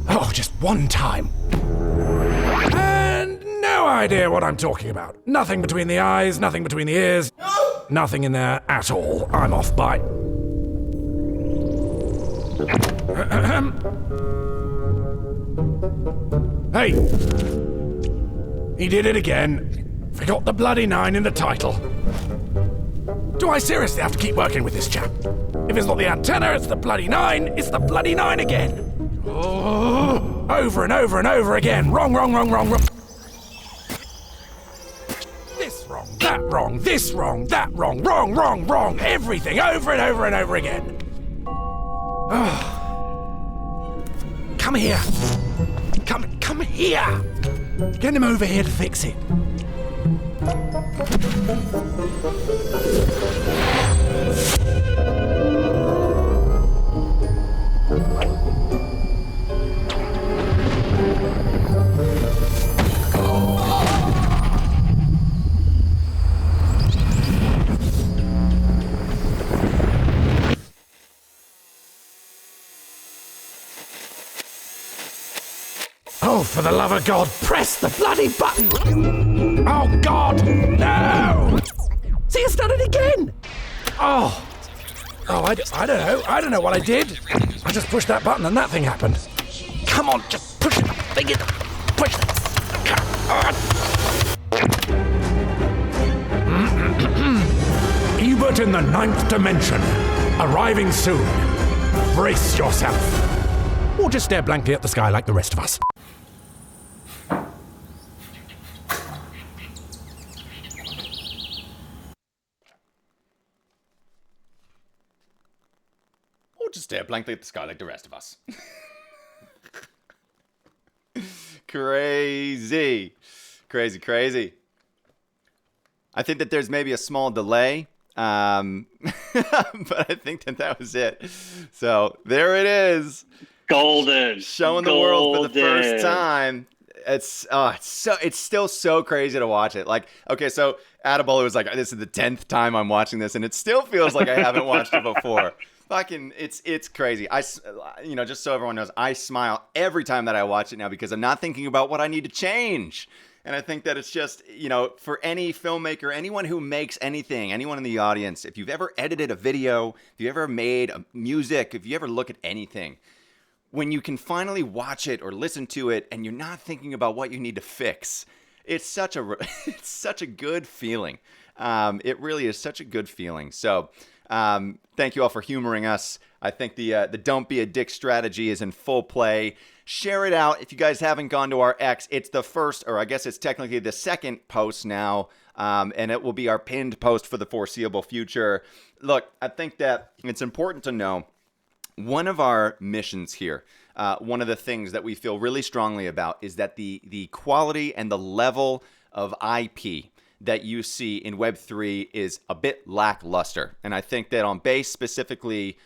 Oh, just one time. And no idea what I'm talking about. Nothing between the eyes, nothing between the ears. Nothing in there at all. I'm off by. Hey. He did it again. Forgot the bloody 9 in the title. Do I seriously have to keep working with this chap? If it's not the antenna, it's the bloody 9. It's the bloody 9 again. Oh, over and over and over again. Wrong, wrong, wrong, wrong, wrong. This wrong, that wrong, this wrong, that wrong, wrong, wrong, wrong. Everything over and over and over again. Oh. Come here. Come here. Get him over here to fix it. Oh, for the love of God, press the bloody button! Oh, God, no! See, it's done it again! Oh, I don't know. I don't know what I did. I just pushed that button and that thing happened. Come on, just push it. Push it. Ebert in the 9th dimension. Arriving soon. Brace yourself. Or just stare blankly at the sky like the rest of us. Or just stare blankly at the sky like the rest of us. Crazy. Crazy. I think that there's maybe a small delay, but I think that was it. So there it is. Golden. Showing the world for the first time. It's still so crazy to watch it. Like, okay, so Adebola was like, this is the 10th time I'm watching this, and it still feels like I haven't watched it before. Fucking, it's crazy. Just so everyone knows, I smile every time that I watch it now because I'm not thinking about what I need to change. And I think that it's just, for any filmmaker, anyone who makes anything, anyone in the audience, if you've ever edited a video, if you ever made music, if you ever look at anything, when you can finally watch it or listen to it and you're not thinking about what you need to fix, it's such a good feeling. It really is such a good feeling. So thank you all for humoring us. I think the don't be a dick strategy is in full play. Share it out. If you guys haven't gone to our X, it's the first, or I guess it's technically the second post now, and it will be our pinned post for the foreseeable future. Look, I think that it's important to know one of our missions here one of the things that we feel really strongly about is that the quality and the level of IP that you see in Web3 is a bit lackluster. And I think that on Base specifically,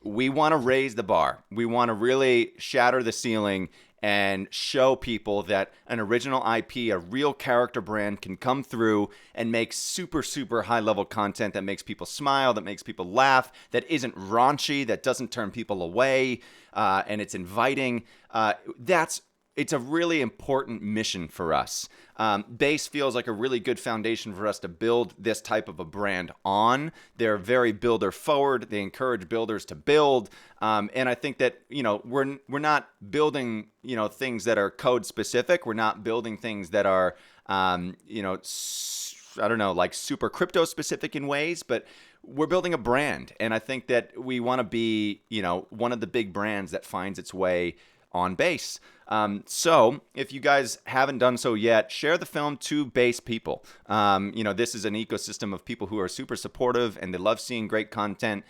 we want to raise the bar. We want to really shatter the ceiling and show people that an original IP, a real character brand, can come through and make super, super high-level content that makes people smile, that makes people laugh, that isn't raunchy, that doesn't turn people away, and it's inviting. It's a really important mission for us. Base feels like a really good foundation for us to build this type of a brand on. They're very builder forward. They encourage builders to build. And I think that, we're not building, things that are code specific. We're not building things that are, like super crypto specific in ways, but we're building a brand. And I think that we want to be, one of the big brands that finds its way on Base. So if you guys haven't done so yet, share the film to Base people. This is an ecosystem of people who are super supportive and they love seeing great content.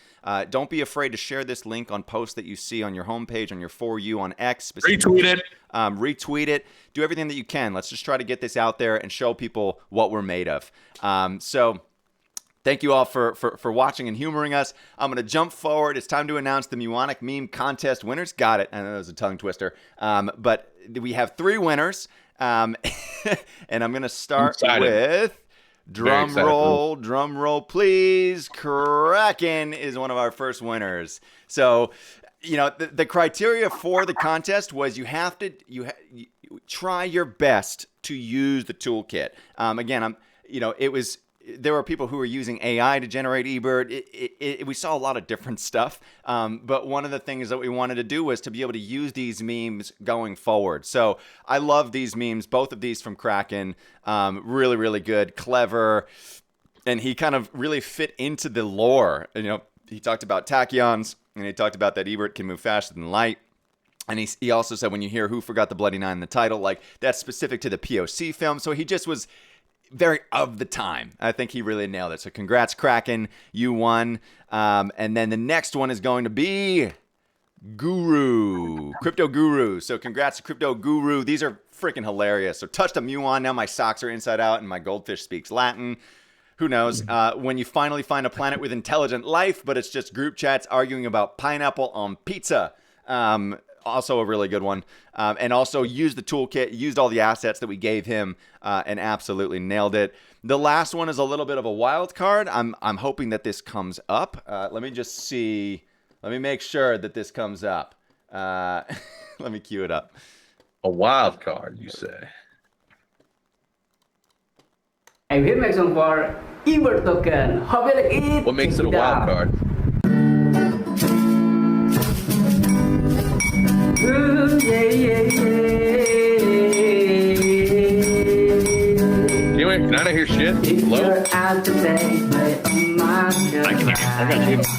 Don't be afraid to share this link on posts that you see on your homepage, on your For You, on X. Retweet it. Retweet it. Do everything that you can. Let's just try to get this out there and show people what we're made of. Thank you all for watching and humoring us. I'm going to jump forward. It's time to announce the Muonic Meme Contest winners. Got it. I know that was a tongue twister. But we have 3 winners. And I'm going to start with drum roll, please. Kraken is one of our first winners. So, the criteria for the contest was you try your best to use the toolkit. Again, there were people who were using AI to generate Ebert. We saw a lot of different stuff. But one of the things that we wanted to do was to be able to use these memes going forward. So I love these memes, both of these from Kraken. Really, really good, clever. And he kind of really fit into the lore. He talked about tachyons, and he talked about that Ebert can move faster than light. And he also said when you hear Who Forgot the Bloody Nine in the title, like that's specific to the POC film. So he just was very of the time. I think he really nailed it. So congrats, Kraken. You won. And then the next one is going to be Crypto Guru. So congrats to Crypto Guru. These are freaking hilarious. So touched a muon. Now my socks are inside out and my goldfish speaks Latin. Who knows? When you finally find a planet with intelligent life, but it's just group chats arguing about pineapple on pizza. Also a really good one. And also used the toolkit, used all the assets that we gave him, and absolutely nailed it. The last one is a little bit of a wild card. I'm hoping that this comes up. Let me just see. Let me make sure that this comes up. Let me cue it up. A wild card, you say? I'm here next one for Ebert token. What makes it a wild card? Ooh, yeah. Anyway, can I not hear shit? Hello? I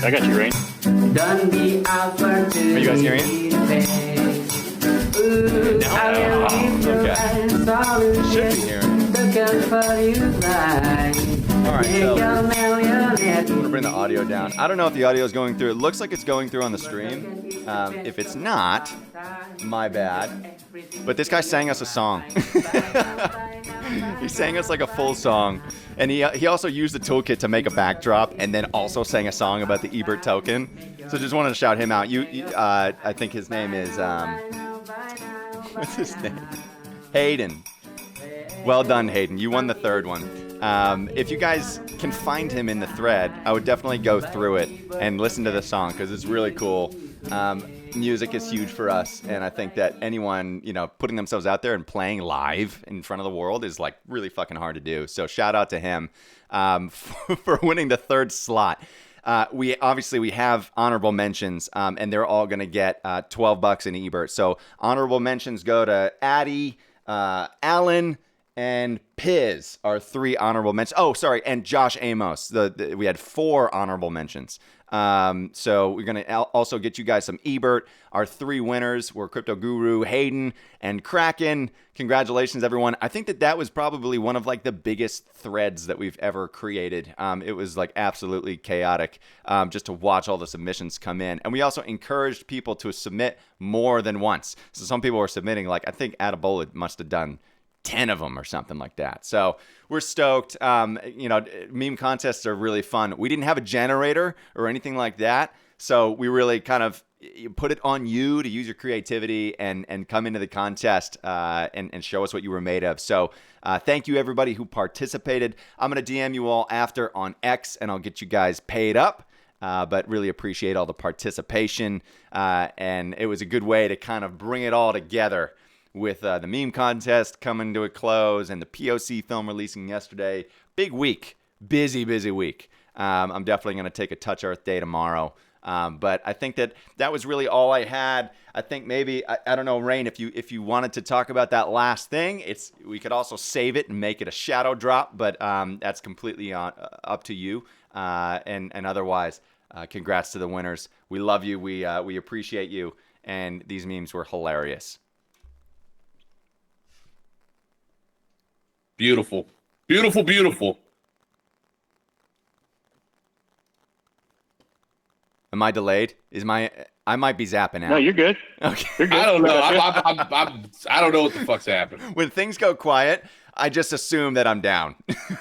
got you, Rain. Don't be out for Are you guys hearing it? Should be hearing it. All right, so I'm going to bring the audio down. I don't know if the audio is going through. It looks like it's going through on the stream. If it's not, my bad. But this guy sang us a song. He sang us like a full song. And he also used the toolkit to make a backdrop and then also sang a song about the Ebert token. So just wanted to shout him out. I think his name is, what's his name? Hayden. Well done, Hayden. You won the third one. If you guys can find him in the thread, I would definitely go through it and listen to the song because it's really cool. Music is huge for us, and I think that anyone, putting themselves out there and playing live in front of the world is like really fucking hard to do. So shout out to him for winning the third slot. We have honorable mentions, and they're all going to get $12 in Ebert. So honorable mentions go to Addie, Alan, and Piz are 3 honorable mentions. Oh, sorry, and Josh Amos. We had 4 honorable mentions. So we're going to also get you guys some Ebert. Our 3 winners were Crypto Guru, Hayden, and Kraken. Congratulations, everyone. I think that was probably one of like the biggest threads that we've ever created. It was like absolutely chaotic just to watch all the submissions come in. And we also encouraged people to submit more than once. So some people were submitting, like, I think Atabola must have done 10 of them or something like that. So we're stoked. Meme contests are really fun. We didn't have a generator or anything like that. So we really kind of put it on you to use your creativity and come into the contest and show us what you were made of. So thank you, everybody who participated. I'm going to DM you all after on X, and I'll get you guys paid up. But really appreciate all the participation. And it was a good way to kind of bring it all together with the meme contest coming to a close and the POC film releasing yesterday. Big week. Busy week. I'm definitely going to take a Touch Earth day tomorrow. But I think that was really all I had. I think maybe, I don't know, Rain, if you wanted to talk about that last thing, we could also save it and make it a shadow drop, but that's completely up to you. And otherwise, congrats to the winners. We love you. We appreciate you. And these memes were hilarious. Beautiful. Beautiful. Am I delayed? I might be zapping out. No, you're good. Okay. You're good. I don't know. I don't know what the fuck's happening. When things go quiet, I just assume that I'm down.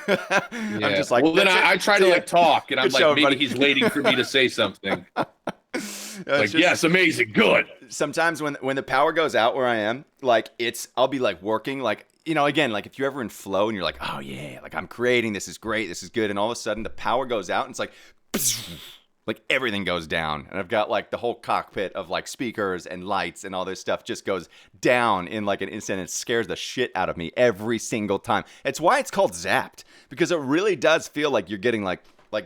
I'm just like, well, then I try to like talk, and I'm like, maybe everybody. he's waiting for me to say something. Like, yes, amazing, good. Sometimes when the power goes out where I am, like I'll be like working, like, again, like if you're ever in flow and you're like, oh yeah, like I'm creating, this is great, this is good, and all of a sudden the power goes out and it's like everything goes down, and I've got like the whole cockpit of like speakers and lights and all this stuff just goes down in like an instant. It scares the shit out of me every single time. It's why it's called zapped, because it really does feel like you're getting like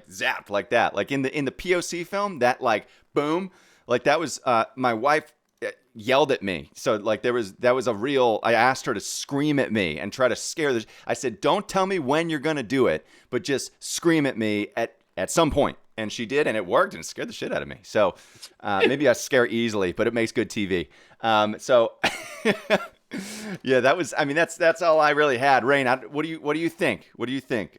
zapped like that. Like in the POC film, that like boom, like that was my wife yelled at me. So like that was a real, I asked her to scream at me and try to scare I said, don't tell me when you're going to do it, but just scream at me at some point. And she did, and it worked, and it scared the shit out of me. So maybe I scare easily, but it makes good TV. So yeah, that's all I really had. Rain, what do you think? What do you think?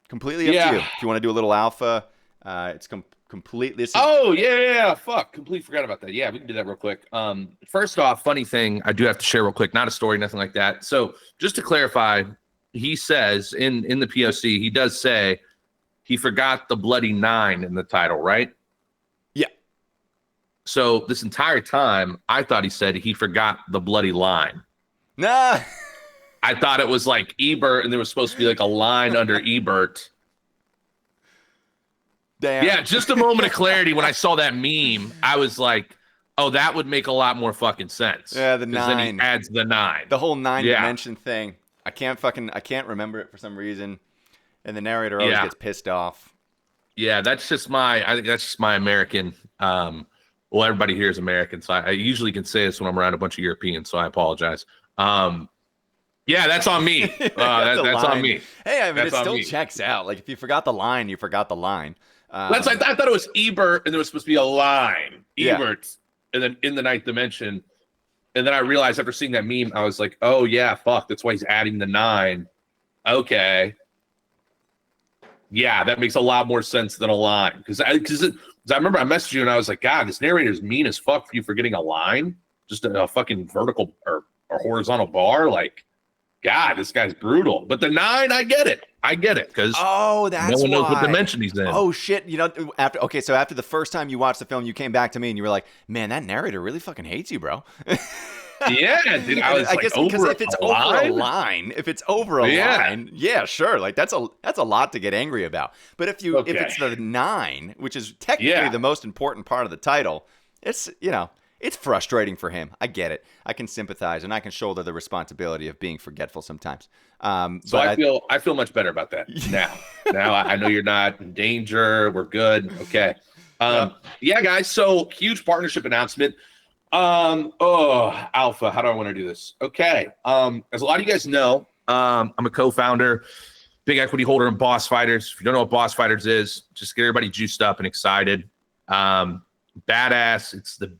Completely up to you. If you want to do a little alpha, it's completely. Fuck, completely forgot about that. Yeah, we can do that real quick. First off, funny thing I do have to share real quick. Not a story, nothing like that. So just to clarify, he says in the POC, he does say he forgot the bloody 9 in the title, right? Yeah. So this entire time, I thought he said he forgot the bloody line. Nah. I thought it was like Ebert, and there was supposed to be like a line under Ebert. Damn. Yeah, just a moment of clarity. When I saw that meme, I was like, oh, that would make a lot more fucking sense. Yeah, the 9. Then he adds the 9. The whole 9 dimension thing. I can't remember it for some reason. And the narrator always gets pissed off. Yeah, I think that's just my American. Well, everybody here is American, so I usually can say this when I'm around a bunch of Europeans, so I apologize. Yeah, that's on me. That's on me. Hey, I mean, it still checks out. Like, if you forgot the line, you forgot the line. I thought it was Ebert, and there was supposed to be a line. Ebert, and then in the 9th dimension. And then I realized after seeing that meme, I was like, oh, yeah, fuck, that's why he's adding the 9. Okay. Yeah, that makes a lot more sense than a line. Because I remember I messaged you and I was like, God, this narrator's mean as fuck for you forgetting a line. Just a fucking vertical or horizontal bar. Like, God, this guy's brutal. But the 9, I get it. Because no one knows what dimension he's in. Oh, shit. After the first time you watched the film, you came back to me and you were like, man, that narrator really fucking hates you, bro. Yeah, dude. I guess because if it's over a line, yeah, sure. Like that's a lot to get angry about. But if it's the 9, which is technically the most important part of the title, it's frustrating for him. I get it. I can sympathize and I can shoulder the responsibility of being forgetful sometimes. So I feel much better about that now. Now I know you're not in danger. We're good. Okay. Yeah, guys. So huge partnership announcement. Alpha, how do I want to do this? Okay. As a lot of you guys know, I'm a co-founder, big equity holder in Boss Fighters. If you don't know what Boss Fighters is, just get everybody juiced up and excited. Badass.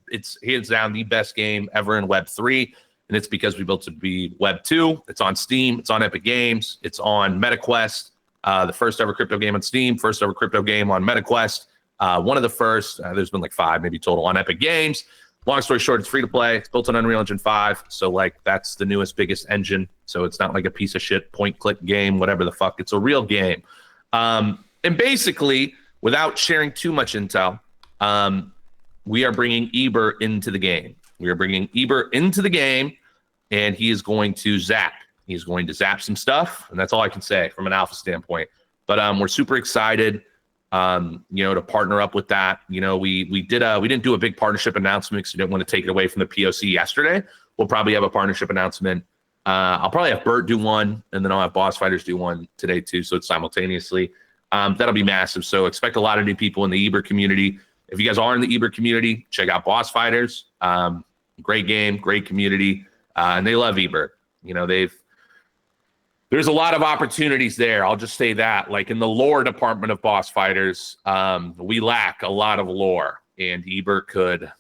It's hands down the best game ever in Web3. And it's because we built it to be Web 2. It's on Steam. It's on Epic Games. It's on MetaQuest, the first ever crypto game on Steam, first ever crypto game on MetaQuest. One of the first. There's been like 5 maybe total on Epic Games. Long story short, it's free to play. It's built on Unreal Engine 5. So like that's the newest, biggest engine. So it's not like a piece of shit point click game, whatever the fuck. It's a real game. And basically, without sharing too much intel, we are bringing Ebert into the game. We are bringing Ebert into the game, and he is going to zap. He's going to zap some stuff, and that's all I can say from an alpha standpoint. But we're super excited, to partner up with that. We didn't do a big partnership announcement because we didn't want to take it away from the POC yesterday. We'll probably have a partnership announcement. I'll probably have Bert do one, and then I'll have Boss Fighters do one today too, so it's simultaneously. That'll be massive. So expect a lot of new people in the Ebert community. If you guys are in the Ebert community, check out Boss Fighters. Great game, great community, and they love Ebert. There's a lot of opportunities there. I'll just say that. Like in the lore department of Boss Fighters, we lack a lot of lore, and Ebert could.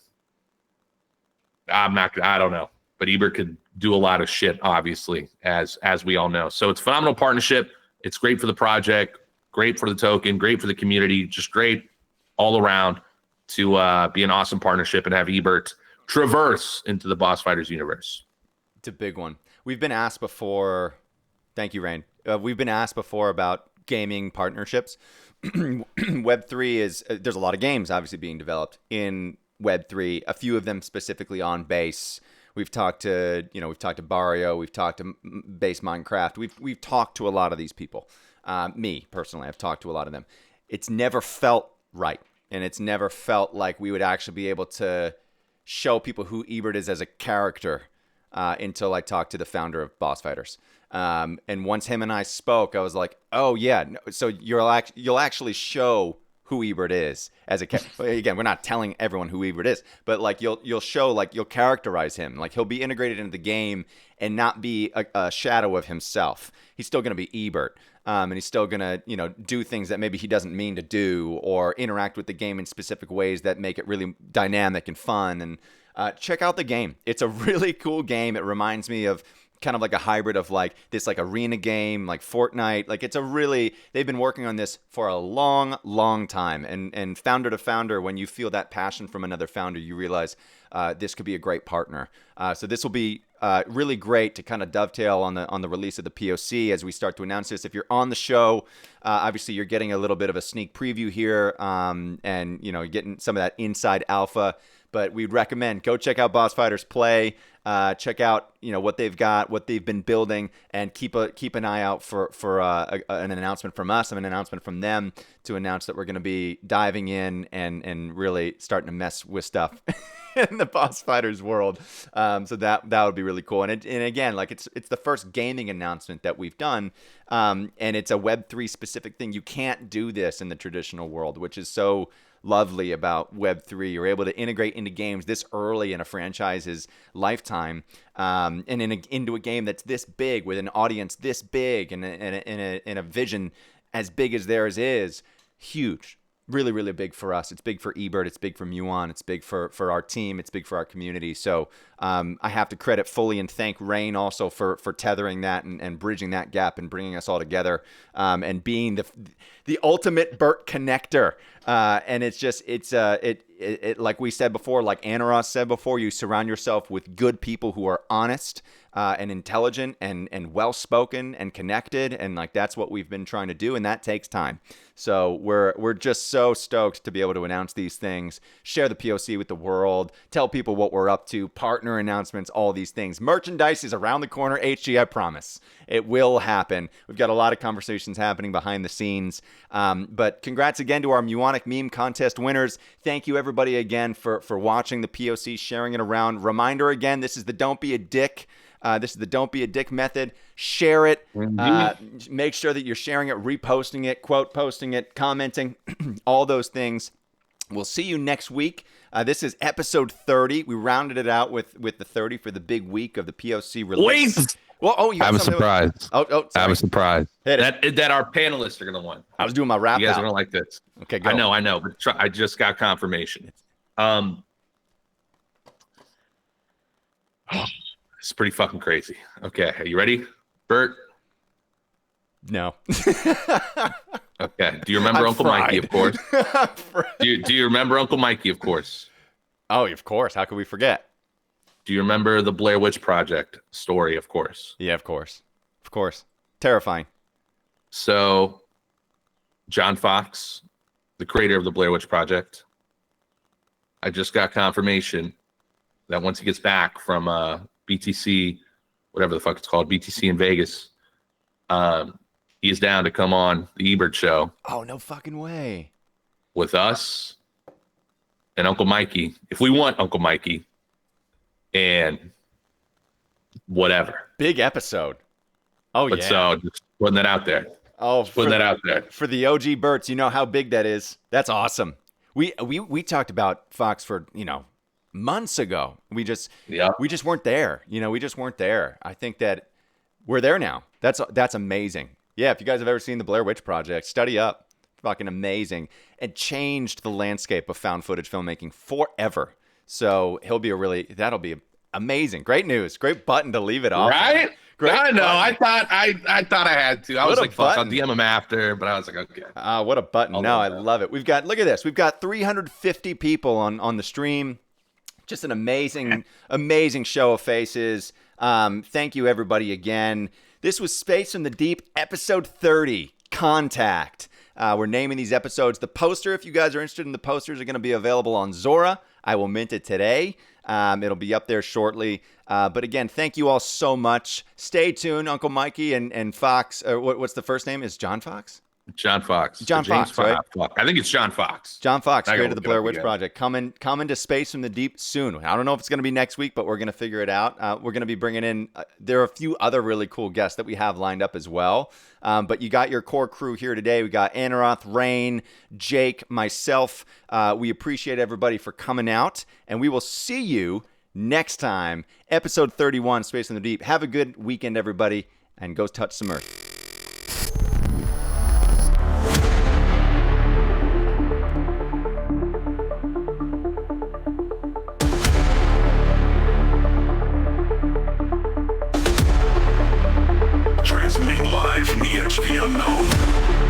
I don't know, but Ebert could do a lot of shit, obviously, as we all know. So it's a phenomenal partnership. It's great for the project, great for the token, great for the community, just great all around to be an awesome partnership and have Ebert traverse into the Boss Fighters universe. It's a big one. We've been asked before. Thank you, Rain. We've been asked before about gaming partnerships. Web3 there's a lot of games obviously being developed in Web3, a few of them specifically on Base. We've talked to Barrio, we've talked to Base Minecraft. We've talked to a lot of these people. Me personally, I've talked to a lot of them. It's never felt right. And it's never felt like we would actually be able to show people who Ebert is as a character until I talked to the founder of Boss Fighters. And once him and I spoke, I was like, oh, yeah. So you'll actually show who Ebert is as a character. Again, we're not telling everyone who Ebert is, but like you'll show, like you'll characterize him. Like he'll be integrated into the game and not be a shadow of himself. He's still going to be Ebert. And he's still going to, do things that maybe he doesn't mean to do or interact with the game in specific ways that make it really dynamic and fun. And check out the game. It's a really cool game. It reminds me of kind of like a hybrid of like this like arena game, like Fortnite. Like they've been working on this for a long, long time. And founder to founder, when you feel that passion from another founder, you realize this could be a great partner. So this will be really great to kind of dovetail on the release of the POC as we start to announce this. If you're on the show, obviously you're getting a little bit of a sneak preview here, and getting some of that inside alpha. But we'd recommend go check out Boss Fighters play. Check out what they've got, what they've been building, and keep an eye out for an announcement from us and an announcement from them to announce that we're going to be diving in and really starting to mess with stuff in the Boss Fighters world. So that would be really cool. And again, like it's the first gaming announcement that we've done, and it's a Web3 specific thing. You can't do this in the traditional world, which is so lovely about Web3. You're able to integrate into games this early in a franchise's lifetime, and into a game that's this big with an audience this big and in a vision as big as theirs is huge. Really, really big for us. It's big for Ebert. It's big for Muon. It's big for our team. It's big for our community. So I have to credit fully and thank Rain also for tethering that and bridging that gap and bringing us all together, and being the ultimate Bert connector. And it's like we said before, like Anaros said before, you surround yourself with good people who are honest and intelligent and well-spoken and connected. And like, that's what we've been trying to do. And that takes time. So we're just so stoked to be able to announce these things, share the POC with the world, tell people what we're up to, partner announcements, all these things. Merchandise is around the corner, HG, I promise. It will happen. We've got a lot of conversations happening behind the scenes. But congrats again to our Muonic Meme Contest winners. Thank you everybody again for watching the POC, sharing it around. Reminder again, this is the Don't Be a Dick. This is the Don't Be a Dick method. Share it. Make sure that you're sharing it, reposting it, quote posting it, commenting, all those things. We'll see you next week. This is episode 30. We rounded it out with the 30 for the big week of the POC release. Wait! Well, you I have a something surprise. Oh, I have sorry. a surprise. Hit it. That our panelists are going to want. I was doing my wrap You guys out. are going to like this. Okay, go. I know, but I just got confirmation. It's pretty fucking crazy. Okay, are you ready, Bert? No. Okay. Do you remember I'm Uncle fried. Mikey, of course? Do you remember Uncle Mikey, of course? Oh, of course. How could we forget? Do you remember the Blair Witch Project story, of course? Yeah, of course. Of course. Terrifying. So, John Fox, the creator of the Blair Witch Project, I just got confirmation that once he gets back from BTC, whatever the fuck it's called, BTC in Vegas, he is down to come on the Ebert show. Oh, no fucking way. With us and Uncle Mikey, if we want Uncle Mikey, and whatever. Big episode. Oh, but yeah. So just putting that out there. Oh, just putting that out there. For the OG Berts, you know how big that is. That's awesome. We talked about Fox for, months ago. We just weren't there. We just weren't there. I think that we're there now. That's amazing. Yeah, if you guys have ever seen the Blair Witch Project, study up. Fucking amazing. And changed the landscape of found footage filmmaking forever. So that'll be amazing. Great news. Great button to leave it off. Right? Great I know. button. I thought I had to. I was like, fuck, I'll DM him after, but I was like, okay. What a button. No, I love it. Look at this. We've got 350 people on the stream. Just an amazing show of faces. Thank you, everybody, again. This was Space from the Deep, episode 30, Contact. We're naming these episodes. The poster, if you guys are interested in the posters, are going to be available on Zora. I will mint it today. It'll be up there shortly. But again, thank you all so much. Stay tuned. Uncle Mikey and Fox. What's the first name? Is John Fox? John Fox. John Fox, right? I think it's John Fox. John Fox, creator of the Blair Witch Project. Coming to Space from the Deep soon. I don't know if it's going to be next week, but we're going to figure it out. We're going to be bringing in, there are a few other really cool guests that we have lined up as well. But you got your core crew here today. We got Anaroth, Rain, Jake, myself. We appreciate everybody for coming out, and we will see you next time. Episode 31, Space from the Deep. Have a good weekend, everybody, and go touch some Earth. Transmitting live from the edge of the unknown.